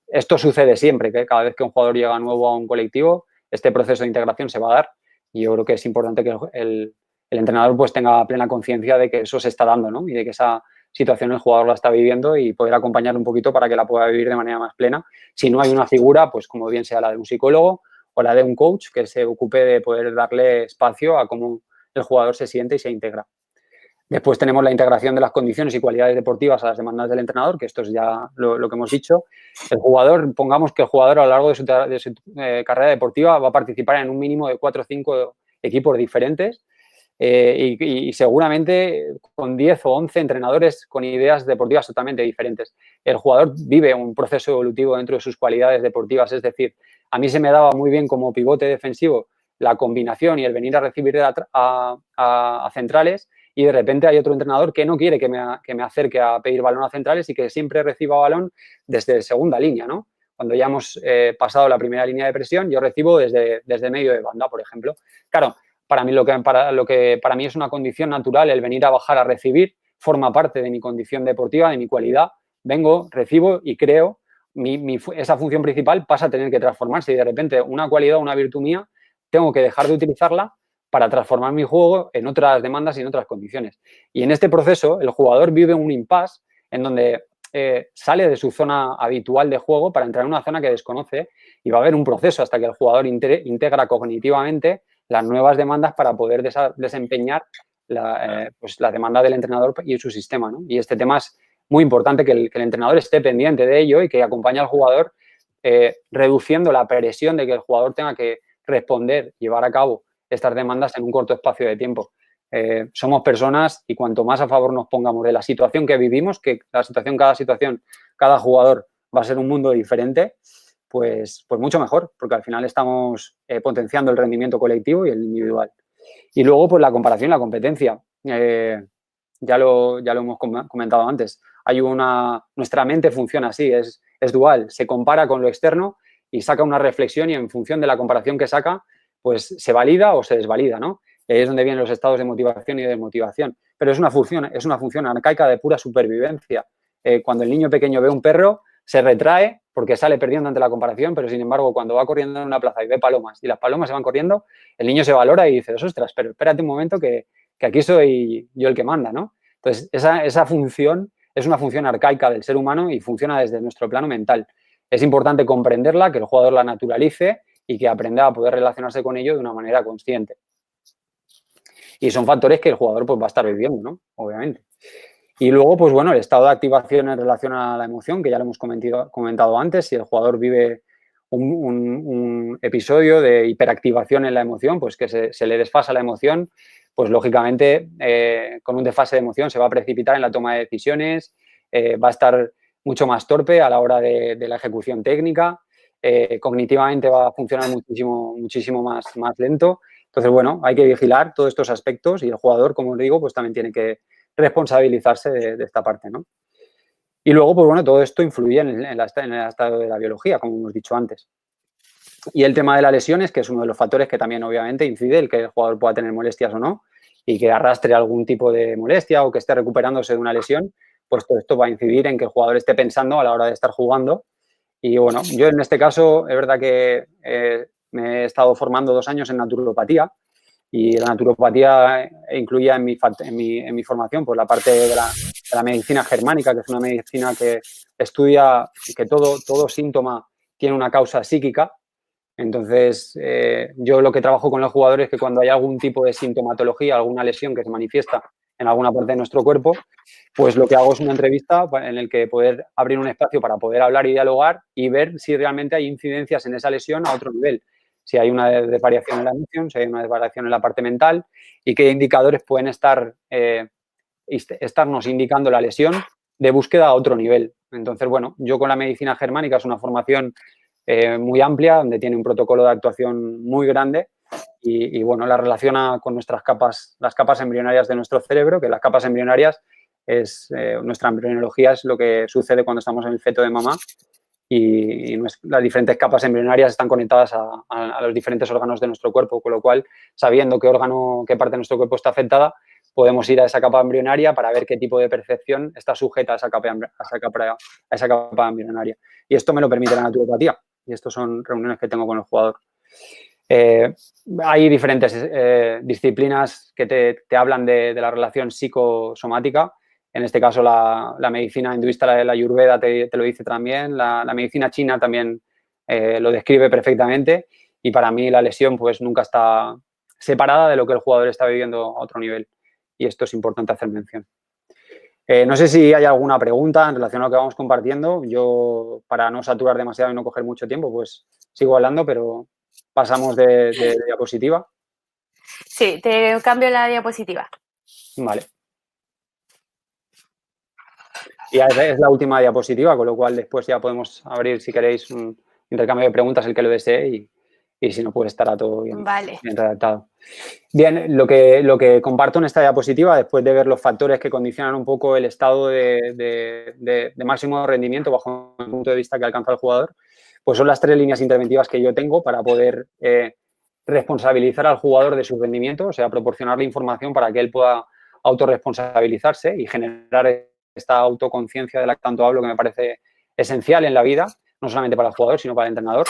Esto sucede siempre, que cada vez que un jugador llega nuevo a un colectivo, este proceso de integración se va a dar, y yo creo que es importante que el entrenador pues tenga plena conciencia de que eso se está dando, ¿no? Y de que esa situación el jugador la está viviendo, y poder acompañarle un poquito para que la pueda vivir de manera más plena. Si no hay una figura, pues como bien sea la de un psicólogo o la de un coach, que se ocupe de poder darle espacio a cómo el jugador se siente y se integra. Después tenemos la integración de las condiciones y cualidades deportivas a las demandas del entrenador, que esto es ya lo que hemos dicho. El jugador, pongamos que el jugador a lo largo de su carrera deportiva va a participar en un mínimo de 4 o 5 equipos diferentes, y seguramente con 10 o 11 entrenadores con ideas deportivas totalmente diferentes. El jugador vive un proceso evolutivo dentro de sus cualidades deportivas, es decir, a mí se me daba muy bien como pivote defensivo la combinación y el venir a recibir a centrales, y de repente hay otro entrenador que no quiere que me acerque a pedir balón a centrales y que siempre reciba balón desde segunda línea, ¿no? Cuando ya hemos pasado la primera línea de presión, yo recibo desde medio de banda, por ejemplo. Claro, para mí lo que para mí es una condición natural, el venir a bajar a recibir, forma parte de mi condición deportiva, de mi cualidad. Vengo, recibo y creo, esa función principal pasa a tener que transformarse, y de repente una cualidad, una virtud mía, tengo que dejar de utilizarla para transformar mi juego en otras demandas y en otras condiciones. Y en este proceso, el jugador vive un impasse en donde sale de su zona habitual de juego para entrar en una zona que desconoce, y va a haber un proceso hasta que el jugador integra cognitivamente las nuevas demandas para poder desempeñar la demanda del entrenador y su sistema, ¿no? Y este tema es muy importante, que el entrenador esté pendiente de ello y que acompañe al jugador, reduciendo la presión de que el jugador tenga que responder, llevar a cabo estas demandas en un corto espacio de tiempo. Somos personas y cuanto más a favor nos pongamos de la situación que vivimos, que la situación, cada jugador va a ser un mundo diferente, pues mucho mejor, porque al final estamos potenciando el rendimiento colectivo y el individual. Y luego, pues la comparación y la competencia. Ya lo hemos comentado antes. Nuestra mente funciona así, es dual. Se compara con lo externo y saca una reflexión y en función de la comparación que saca, pues se valida o se desvalida, ¿no? Y ahí es donde vienen los estados de motivación y de desmotivación. Pero es una función arcaica de pura supervivencia. Cuando el niño pequeño ve un perro, se retrae porque sale perdiendo ante la comparación, pero sin embargo, cuando va corriendo en una plaza y ve palomas y las palomas se van corriendo, el niño se valora y dice, ostras, pero espérate un momento que aquí soy yo el que manda, ¿no? Entonces, esa función es una función arcaica del ser humano y funciona desde nuestro plano mental. Es importante comprenderla, que el jugador la naturalice y que aprenda a poder relacionarse con ello de una manera consciente. Y son factores que el jugador pues, va a estar viviendo, ¿no? Obviamente. Y luego, pues bueno, el estado de activación en relación a la emoción, que ya lo hemos comentado antes, si el jugador vive un episodio de hiperactivación en la emoción, pues que se le desfasa la emoción, pues lógicamente con un desfase de emoción se va a precipitar en la toma de decisiones, va a estar mucho más torpe a la hora de la ejecución técnica, cognitivamente va a funcionar muchísimo más lento. Entonces, bueno, hay que vigilar todos estos aspectos y el jugador, como os digo, pues también tiene que responsabilizarse de esta parte, ¿no? Y luego, pues bueno, todo esto influye en el estado de la biología, como hemos dicho antes. Y el tema de las lesiones, que es uno de los factores que también obviamente incide el que el jugador pueda tener molestias o no y que arrastre algún tipo de molestia o que esté recuperándose de una lesión, pues todo esto va a incidir en que el jugador esté pensando a la hora de estar jugando. Y bueno, yo en este caso es verdad que me he estado formando 2 años en naturopatía y la naturopatía incluía en mi formación pues la parte de la medicina germánica, que es una medicina que estudia que todo síntoma tiene una causa psíquica. Entonces, yo lo que trabajo con los jugadores es que cuando hay algún tipo de sintomatología, alguna lesión que se manifiesta en alguna parte de nuestro cuerpo, pues lo que hago es una entrevista en el que poder abrir un espacio para poder hablar y dialogar y ver si realmente hay incidencias en esa lesión a otro nivel. Si hay una variación en la emoción, si hay una variación en la parte mental y qué indicadores pueden estarnos indicando la lesión de búsqueda a otro nivel. Entonces, bueno, yo con la medicina germánica es una formación muy amplia, donde tiene un protocolo de actuación muy grande y bueno, la relaciona con las capas embrionarias de nuestro cerebro, que las capas embrionarias nuestra embrionología es lo que sucede cuando estamos en el feto de mamá y las diferentes capas embrionarias están conectadas a los diferentes órganos de nuestro cuerpo, con lo cual, sabiendo qué parte de nuestro cuerpo está afectada, podemos ir a esa capa embrionaria para ver qué tipo de percepción está sujeta a esa capa embrionaria. Y esto me lo permite la naturopatía. Y estas son reuniones que tengo con el jugador. Hay diferentes disciplinas que te hablan de la relación psicosomática. En este caso, la medicina hinduista, la Ayurveda, te lo dice también. La medicina china también lo describe perfectamente. Y para mí la lesión pues nunca está separada de lo que el jugador está viviendo a otro nivel. Y esto es importante hacer mención. No sé si hay alguna pregunta en relación a lo que vamos compartiendo. Yo, para no saturar demasiado y no coger mucho tiempo, pues sigo hablando, pero pasamos de diapositiva. Sí, te cambio la diapositiva. Vale. Y es la última diapositiva, con lo cual después ya podemos abrir, si queréis, un intercambio de preguntas, el que lo desee, y si no, pues estará todo bien, vale. bien redactado. Bien, lo que comparto en esta diapositiva, después de ver los factores que condicionan un poco el estado de máximo rendimiento bajo el punto de vista que alcanza el jugador, pues son las 3 líneas interventivas que yo tengo para poder responsabilizar al jugador de su rendimiento, o sea, proporcionarle información para que él pueda autorresponsabilizarse y generar esta autoconciencia de la que tanto hablo, que me parece esencial en la vida, no solamente para el jugador, sino para el entrenador.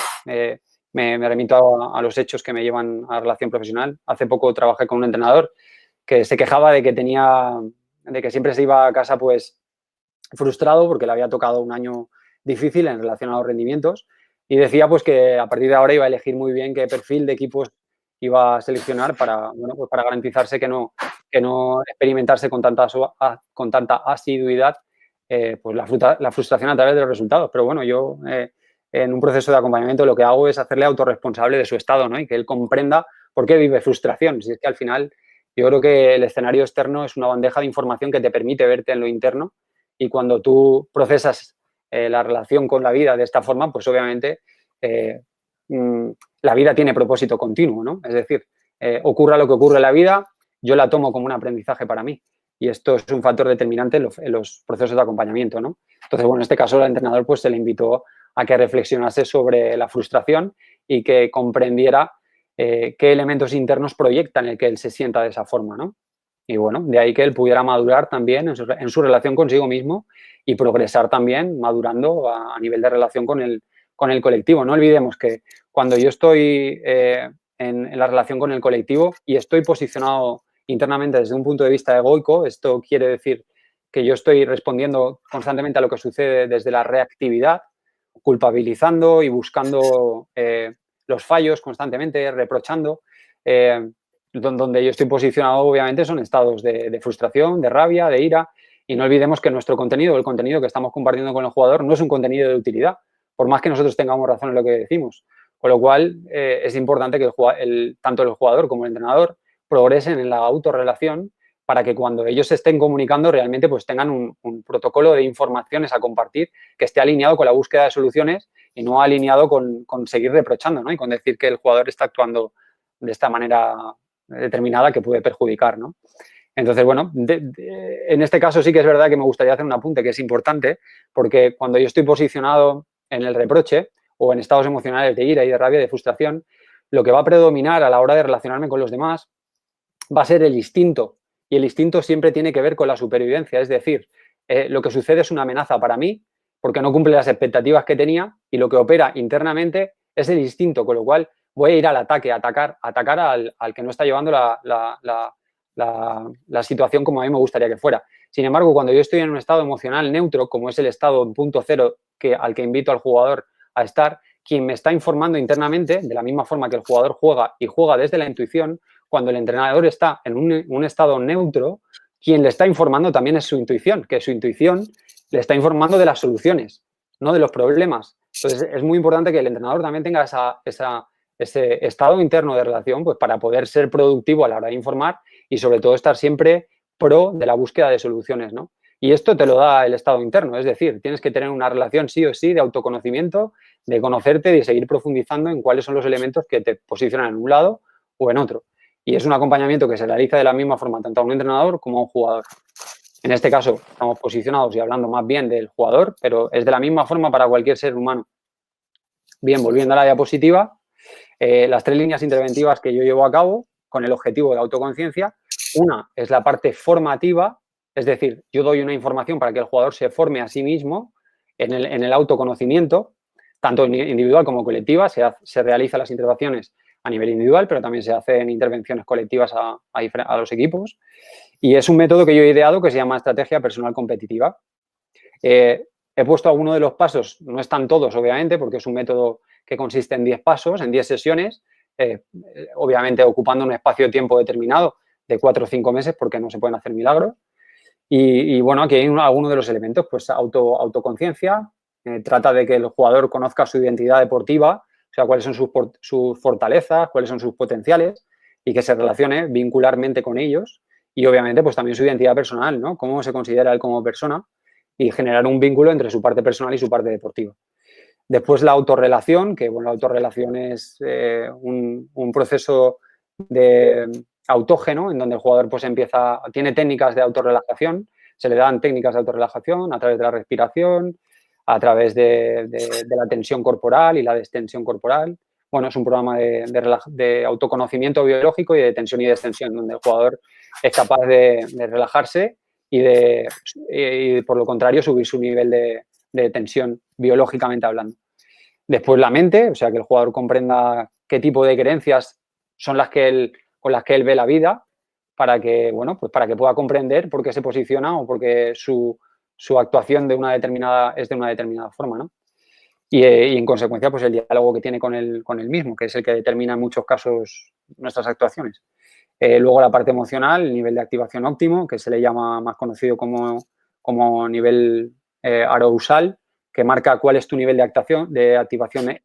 Me remito a los hechos que me llevan a la relación profesional. Hace poco trabajé con un entrenador que se quejaba de que siempre se iba a casa pues frustrado porque le había tocado un año difícil en relación a los rendimientos y decía pues que a partir de ahora iba a elegir muy bien qué perfil de equipos iba a seleccionar para garantizarse que no experimentarse con tanta asiduidad pues la frustración a través de los resultados. Pero bueno, yo en un proceso de acompañamiento lo que hago es hacerle autorresponsable de su estado, ¿no? Y que él comprenda por qué vive frustración. Si es que al final Yo creo que el escenario externo es una bandeja de información que te permite verte en lo interno y cuando tú procesas la relación con la vida de esta forma, pues obviamente la vida tiene propósito continuo, ¿no? Es decir, ocurra lo que ocurra en la vida, yo la tomo como un aprendizaje para mí. Y esto es un factor determinante en los procesos de acompañamiento, ¿no? Entonces, bueno, en este caso el entrenador pues se le invitó a que reflexionase sobre la frustración y que comprendiera qué elementos internos proyectan el que él se sienta de esa forma, ¿no? Y bueno, de ahí que él pudiera madurar también en su relación consigo mismo y progresar también madurando a nivel de relación con el colectivo. No olvidemos que cuando yo estoy en la relación con el colectivo y estoy posicionado internamente desde un punto de vista egoico, esto quiere decir que yo estoy respondiendo constantemente a lo que sucede desde la reactividad, culpabilizando y buscando los fallos constantemente, reprochando. Donde yo estoy posicionado, obviamente, son estados de frustración, de rabia, de ira. Y no olvidemos que nuestro contenido, el contenido que estamos compartiendo con el jugador, no es un contenido de utilidad, por más que nosotros tengamos razón en lo que decimos. Con lo cual, es importante que tanto el jugador como el entrenador progresen en la autorrelación para que cuando ellos se estén comunicando realmente pues tengan un protocolo de informaciones a compartir que esté alineado con la búsqueda de soluciones y no alineado con seguir reprochando, ¿no? Y con decir que el jugador está actuando de esta manera determinada que puede perjudicar, ¿no? Entonces, bueno, en este caso sí que es verdad que me gustaría hacer un apunte que es importante, porque cuando yo estoy posicionado en el reproche o en estados emocionales de ira y de rabia, de frustración, lo que va a predominar a la hora de relacionarme con los demás va a ser el instinto. Y el instinto siempre tiene que ver con la supervivencia. Es decir, lo que sucede es una amenaza para mí porque no cumple las expectativas que tenía y lo que opera internamente es el instinto, con lo cual voy a ir al ataque, a atacar al que no está llevando la situación como a mí me gustaría que fuera. Sin embargo, cuando yo estoy en un estado emocional neutro, como es el estado en punto cero al que invito al jugador a estar, quien me está informando internamente, de la misma forma que el jugador juega y juega desde la intuición, cuando el entrenador está en un estado neutro, quien le está informando también es su intuición, que su intuición le está informando de las soluciones, no de los problemas. Entonces, es muy importante que el entrenador también tenga ese estado interno de relación pues, para poder ser productivo a la hora de informar y, sobre todo, estar siempre pro de la búsqueda de soluciones, ¿no? Y esto te lo da el estado interno, es decir, tienes que tener una relación sí o sí de autoconocimiento, de conocerte y de seguir profundizando en cuáles son los elementos que te posicionan en un lado o en otro. Y es un acompañamiento que se realiza de la misma forma tanto a un entrenador como a un jugador. En este caso, estamos posicionados y hablando más bien del jugador, pero es de la misma forma para cualquier ser humano. Bien, volviendo a la diapositiva, las 3 líneas interventivas que yo llevo a cabo con el objetivo de autoconciencia, una es la parte formativa, es decir, yo doy una información para que el jugador se forme a sí mismo en el autoconocimiento, tanto individual como colectiva, se realizan las intervenciones a nivel individual, pero también se hacen intervenciones colectivas a los equipos. Y es un método que yo he ideado que se llama estrategia personal competitiva. He puesto algunos de los pasos, no están todos, obviamente, porque es un método que consiste en 10 pasos, en 10 sesiones, obviamente ocupando un espacio de tiempo determinado de 4 o 5 meses, porque no se pueden hacer milagros. Y bueno, aquí hay algunos de los elementos, pues autoconciencia, trata de que el jugador conozca su identidad deportiva, o sea, cuáles son sus fortalezas, cuáles son sus potenciales y que se relacione vincularmente con ellos. Y obviamente, pues también su identidad personal, ¿no? Cómo se considera él como persona y generar un vínculo entre su parte personal y su parte deportiva. Después la autorrelación, que bueno, la autorrelación es un proceso de autógeno en donde el jugador pues tiene técnicas de autorrelajación, se le dan técnicas de autorrelajación a través de la respiración, a través de la tensión corporal y la destensión corporal. Bueno, es un programa de autoconocimiento biológico y de tensión y destensión, donde el jugador es capaz de relajarse y por lo contrario, subir su nivel de tensión biológicamente hablando. Después la mente, o sea, que el jugador comprenda qué tipo de creencias son con las que él ve la vida para que, bueno, pues para que pueda comprender por qué se posiciona o por qué su actuación es de una determinada forma, ¿no? Y en consecuencia, pues el diálogo que tiene con él mismo, que es el que determina en muchos casos nuestras actuaciones. Luego la parte emocional, el nivel de activación óptimo, que se le llama más conocido como nivel arousal, que marca cuál es tu nivel de activación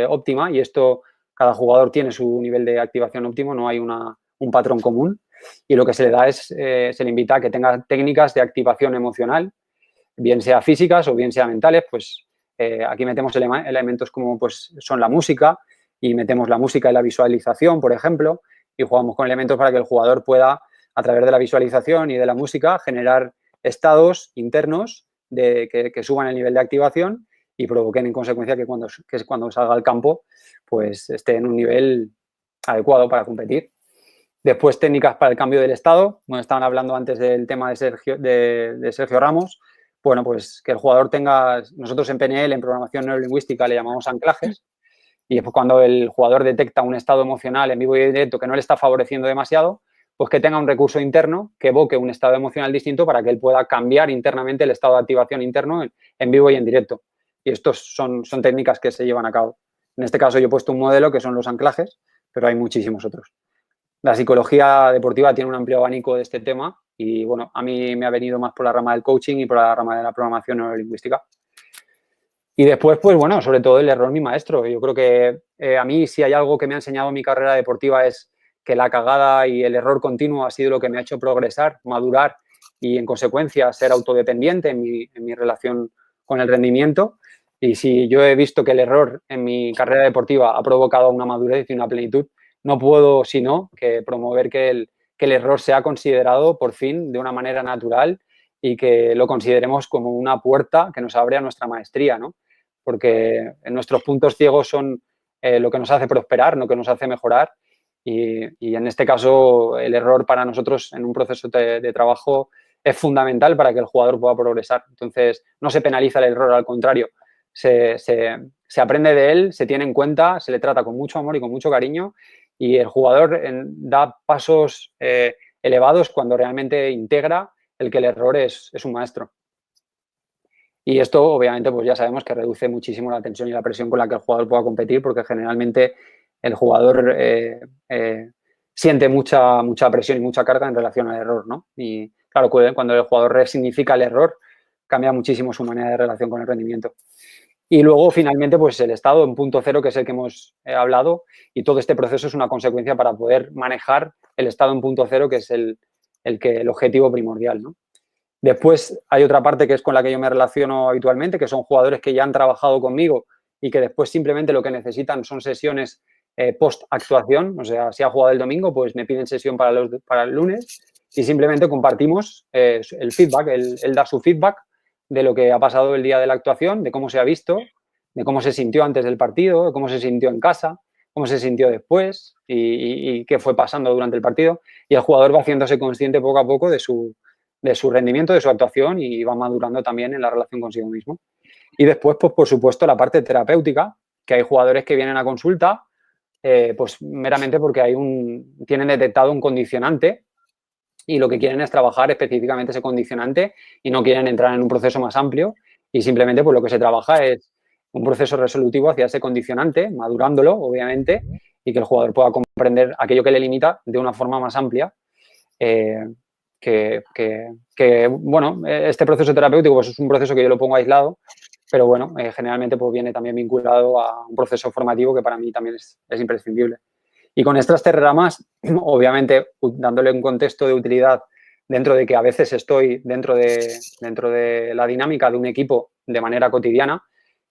óptima y esto, cada jugador tiene su nivel de activación óptimo, no hay un patrón común. y lo que se le da es, se le invita a que tenga técnicas de activación emocional, bien sea físicas o bien sea mentales. Pues aquí metemos elementos como pues, son la música, y metemos la música y la visualización, por ejemplo, y jugamos con elementos para que el jugador pueda, a través de la visualización y de la música, generar estados internos que suban el nivel de activación y provoquen en consecuencia que cuando salga al campo pues esté en un nivel adecuado para competir. Después, técnicas para el cambio del estado. Bueno, estaban hablando antes del tema de Sergio Ramos. Bueno, pues que el jugador tenga, nosotros en PNL, en programación neurolingüística, le llamamos anclajes, y después cuando el jugador detecta un estado emocional en vivo y en directo que no le está favoreciendo demasiado, pues que tenga un recurso interno que evoque un estado emocional distinto para que él pueda cambiar internamente el estado de activación interno en vivo y en directo. Y estos son técnicas que se llevan a cabo. En este caso yo he puesto un modelo que son los anclajes, pero hay muchísimos otros. La psicología deportiva tiene un amplio abanico de este tema y, bueno, a mí me ha venido más por la rama del coaching y por la rama de la programación neurolingüística. Y después, pues bueno, sobre todo el error mi maestro. Yo creo que a mí, si hay algo que me ha enseñado mi carrera deportiva, es que la cagada y el error continuo ha sido lo que me ha hecho progresar, madurar y, en consecuencia, ser autodependiente en mi relación con el rendimiento. Y si yo he visto que el error en mi carrera deportiva ha provocado una madurez y una plenitud, no puedo sino que promover que el error sea considerado por fin de una manera natural y que lo consideremos como una puerta que nos abre a nuestra maestría, ¿no? Porque nuestros puntos ciegos son lo que nos hace prosperar, lo que nos hace mejorar, y en este caso el error para nosotros en un proceso de trabajo es fundamental para que el jugador pueda progresar. Entonces, no se penaliza el error, al contrario, se aprende de él, se tiene en cuenta, se le trata con mucho amor y con mucho cariño, y el jugador da pasos elevados cuando realmente integra el que el error es un maestro. Y esto, obviamente, pues ya sabemos que reduce muchísimo la tensión y la presión con la que el jugador pueda competir, porque generalmente el jugador siente mucha presión y mucha carga en relación al error, ¿no? Y claro, cuando el jugador resignifica el error, cambia muchísimo su manera de relación con el rendimiento. Y luego, finalmente, pues el estado en punto cero, que es el que hemos hablado, y todo este proceso es una consecuencia para poder manejar el estado en punto cero, que es el objetivo primordial, ¿no? Después hay otra parte que es con la que yo me relaciono habitualmente, que son jugadores que ya han trabajado conmigo y que después simplemente lo que necesitan son sesiones post-actuación. O sea, si ha jugado el domingo, pues me piden sesión para el lunes y simplemente compartimos el feedback. Él da su feedback de lo que ha pasado el día de la actuación, de cómo se ha visto, de cómo se sintió antes del partido, de cómo se sintió en casa, cómo se sintió después y qué fue pasando durante el partido. Y el jugador va haciéndose consciente poco a poco de su rendimiento, de su actuación, y va madurando también en la relación consigo mismo. Y después, pues por supuesto, la parte terapéutica, que hay jugadores que vienen a consulta pues meramente porque tienen detectado un condicionante y lo que quieren es trabajar específicamente ese condicionante y no quieren entrar en un proceso más amplio, y simplemente pues lo que se trabaja es un proceso resolutivo hacia ese condicionante, madurándolo, obviamente, y que el jugador pueda comprender aquello que le limita de una forma más amplia. Bueno, este proceso terapéutico pues es un proceso que yo lo pongo aislado, pero bueno, generalmente pues viene también vinculado a un proceso formativo que para mí también es imprescindible. Y con estas tres ramas, obviamente, dándole un contexto de utilidad dentro de que a veces estoy dentro de la dinámica de un equipo de manera cotidiana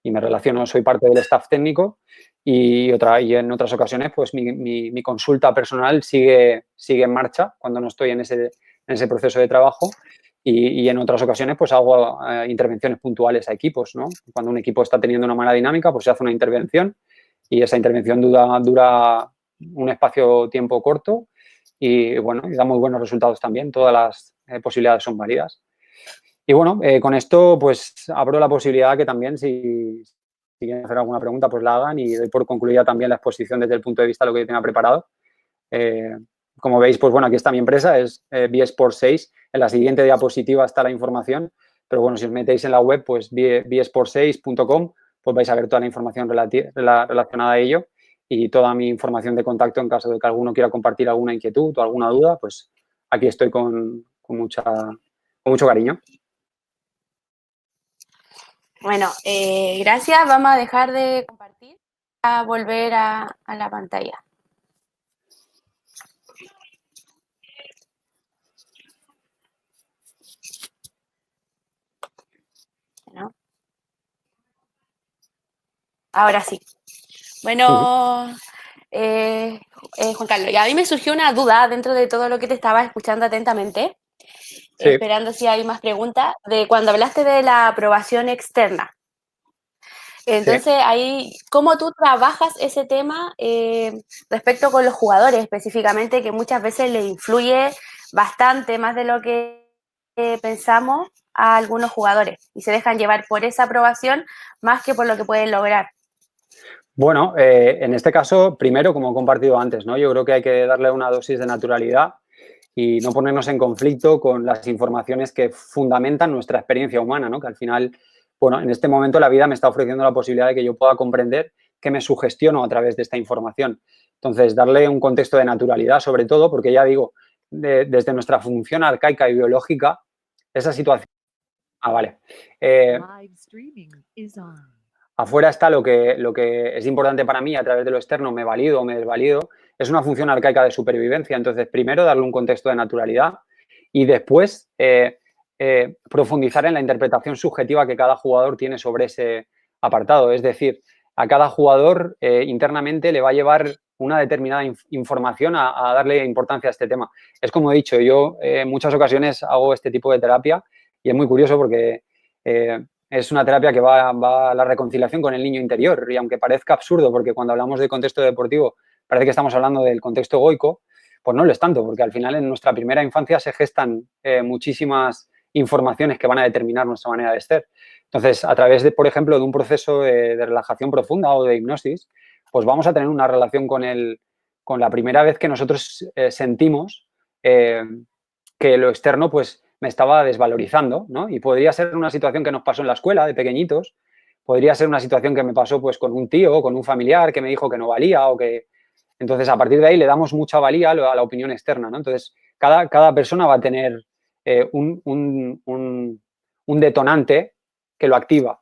y me relaciono, soy parte del staff técnico, y en otras ocasiones pues mi consulta personal sigue en marcha cuando no estoy en ese proceso de trabajo, y en otras ocasiones pues hago intervenciones puntuales a equipos, ¿no? Cuando un equipo está teniendo una mala dinámica, pues se hace una intervención y esa intervención dura un espacio-tiempo corto y, bueno, y da muy buenos resultados también. Todas las posibilidades son válidas. Y, bueno, con esto pues abro la posibilidad que también si quieren hacer alguna pregunta pues la hagan, y doy por concluida también la exposición desde el punto de vista de lo que yo tenga preparado. Como veis, pues bueno, aquí está mi empresa, es bsport 6. En la siguiente diapositiva está la información, pero bueno, si os metéis en la web, pues bsport6.com, pues vais a ver toda la información relacionada a ello y toda mi información de contacto en caso de que alguno quiera compartir alguna inquietud o alguna duda, pues aquí estoy con mucho cariño. Bueno, gracias. Vamos a dejar de compartir a volver a la pantalla. Ahora sí. Ujú. Bueno, Juan Carlos, y a mí me surgió una duda dentro de todo lo que te estaba escuchando atentamente, Sí, esperando si hay más preguntas, de cuando hablaste de la aprobación externa. sí. Entonces, ahí, ¿cómo tú trabajas ese tema respecto con los jugadores específicamente, que muchas veces le influye bastante más de lo que pensamos a algunos jugadores y se dejan llevar por esa aprobación más que por lo que pueden lograr? Bueno, en este caso, primero, como he compartido antes, ¿no? Yo creo que hay que darle una dosis de naturalidad y no ponernos en conflicto con las informaciones que fundamentan nuestra experiencia humana, ¿no? Que al final, bueno, en este momento la vida me está ofreciendo la posibilidad de que yo pueda comprender que me sugestiono a través de esta información. Entonces, darle un contexto de naturalidad, sobre todo, porque ya digo, desde nuestra función arcaica y biológica, esa situación... Ah, vale. Eh, Afuera está lo que es importante para mí, a través de lo externo, me valido o me desvalido, es una función arcaica de supervivencia. Entonces, primero darle un contexto de naturalidad y después profundizar en la interpretación subjetiva que cada jugador tiene sobre ese apartado. Es decir, a cada jugador internamente le va a llevar una determinada información a darle importancia a este tema. Es como he dicho, yo en muchas ocasiones hago este tipo de terapia y es muy curioso porque es una terapia que va a la reconciliación con el niño interior. Y aunque parezca absurdo, porque cuando hablamos de contexto deportivo parece que estamos hablando del contexto egoico, pues no lo es tanto, porque al final en nuestra primera infancia se gestan muchísimas informaciones que van a determinar nuestra manera de ser. Entonces, a través de, por ejemplo, de un proceso de relajación profunda o de hipnosis, pues vamos a tener una relación con la primera vez que nosotros sentimos eh, que lo externo, pues me estaba desvalorizando, ¿no? Y podría ser una situación que nos pasó en la escuela de pequeñitos, podría ser una situación que me pasó pues con un tío, con un familiar que me dijo que no valía o que... Entonces, a partir de ahí le damos mucha valía a la opinión externa, ¿no? Entonces, cada persona va a tener un detonante que lo activa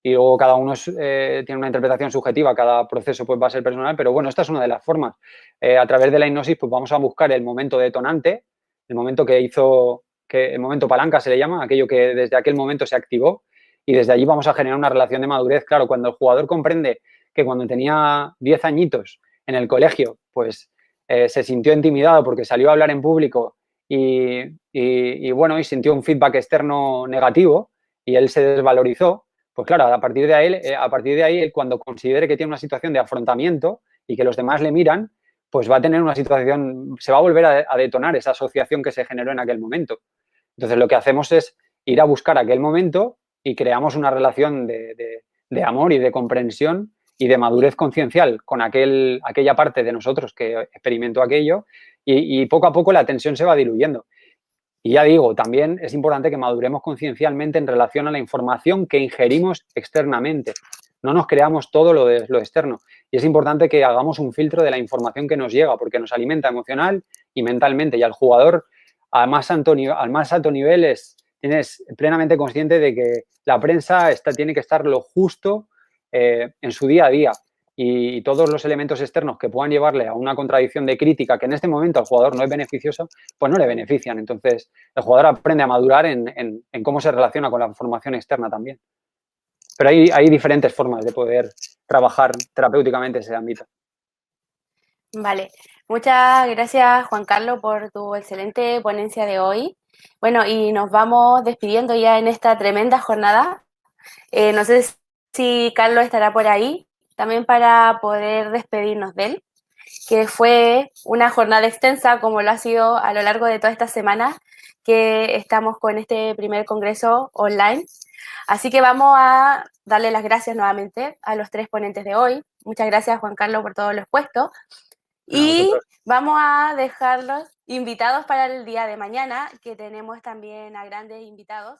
y luego cada uno tiene una interpretación subjetiva, cada proceso pues va a ser personal, pero bueno, esta es una de las formas. A través de la hipnosis pues vamos a buscar el momento detonante, el momento que hizo, que el momento palanca se le llama, aquello que desde aquel momento se activó y desde allí vamos a generar una relación de madurez. Claro, cuando el jugador comprende que cuando tenía 10 añitos en el colegio, pues se sintió intimidado porque salió a hablar en público y bueno, y sintió un feedback externo negativo y él se desvalorizó, pues claro, a partir de ahí, cuando considere que tiene una situación de afrontamiento y que los demás le miran, pues va a tener una situación, se va a volver a detonar esa asociación que se generó en aquel momento. Entonces, lo que hacemos es ir a buscar aquel momento y creamos una relación de amor y de comprensión y de madurez conciencial con aquella parte de nosotros que experimentó aquello y poco a poco la tensión se va diluyendo. Y ya digo, también es importante que maduremos conciencialmente en relación a la información que ingerimos externamente. No nos creamos todo lo externo. Y es importante que hagamos un filtro de la información que nos llega, porque nos alimenta emocional y mentalmente. Y al jugador, al más alto nivel, tienes plenamente consciente de que la prensa tiene que estar lo justo en su día a día. Y todos los elementos externos que puedan llevarle a una contradicción de crítica que en este momento al jugador no es beneficioso, pues no le benefician. Entonces, el jugador aprende a madurar en cómo se relaciona con la información externa también. Pero hay diferentes formas de poder trabajar terapéuticamente ese ámbito. Vale, muchas gracias Juan Carlos por tu excelente ponencia de hoy. Bueno, y nos vamos despidiendo ya en esta tremenda jornada. No sé si Carlos estará por ahí también para poder despedirnos de él, que fue una jornada extensa como lo ha sido a lo largo de toda esta semana que estamos con este primer congreso online. Así que vamos a darle las gracias nuevamente a los tres ponentes de hoy. Muchas gracias Juan Carlos por todo lo expuesto. A Y vosotros. vamos a dejarlos invitados para el día de mañana, que tenemos también a grandes invitados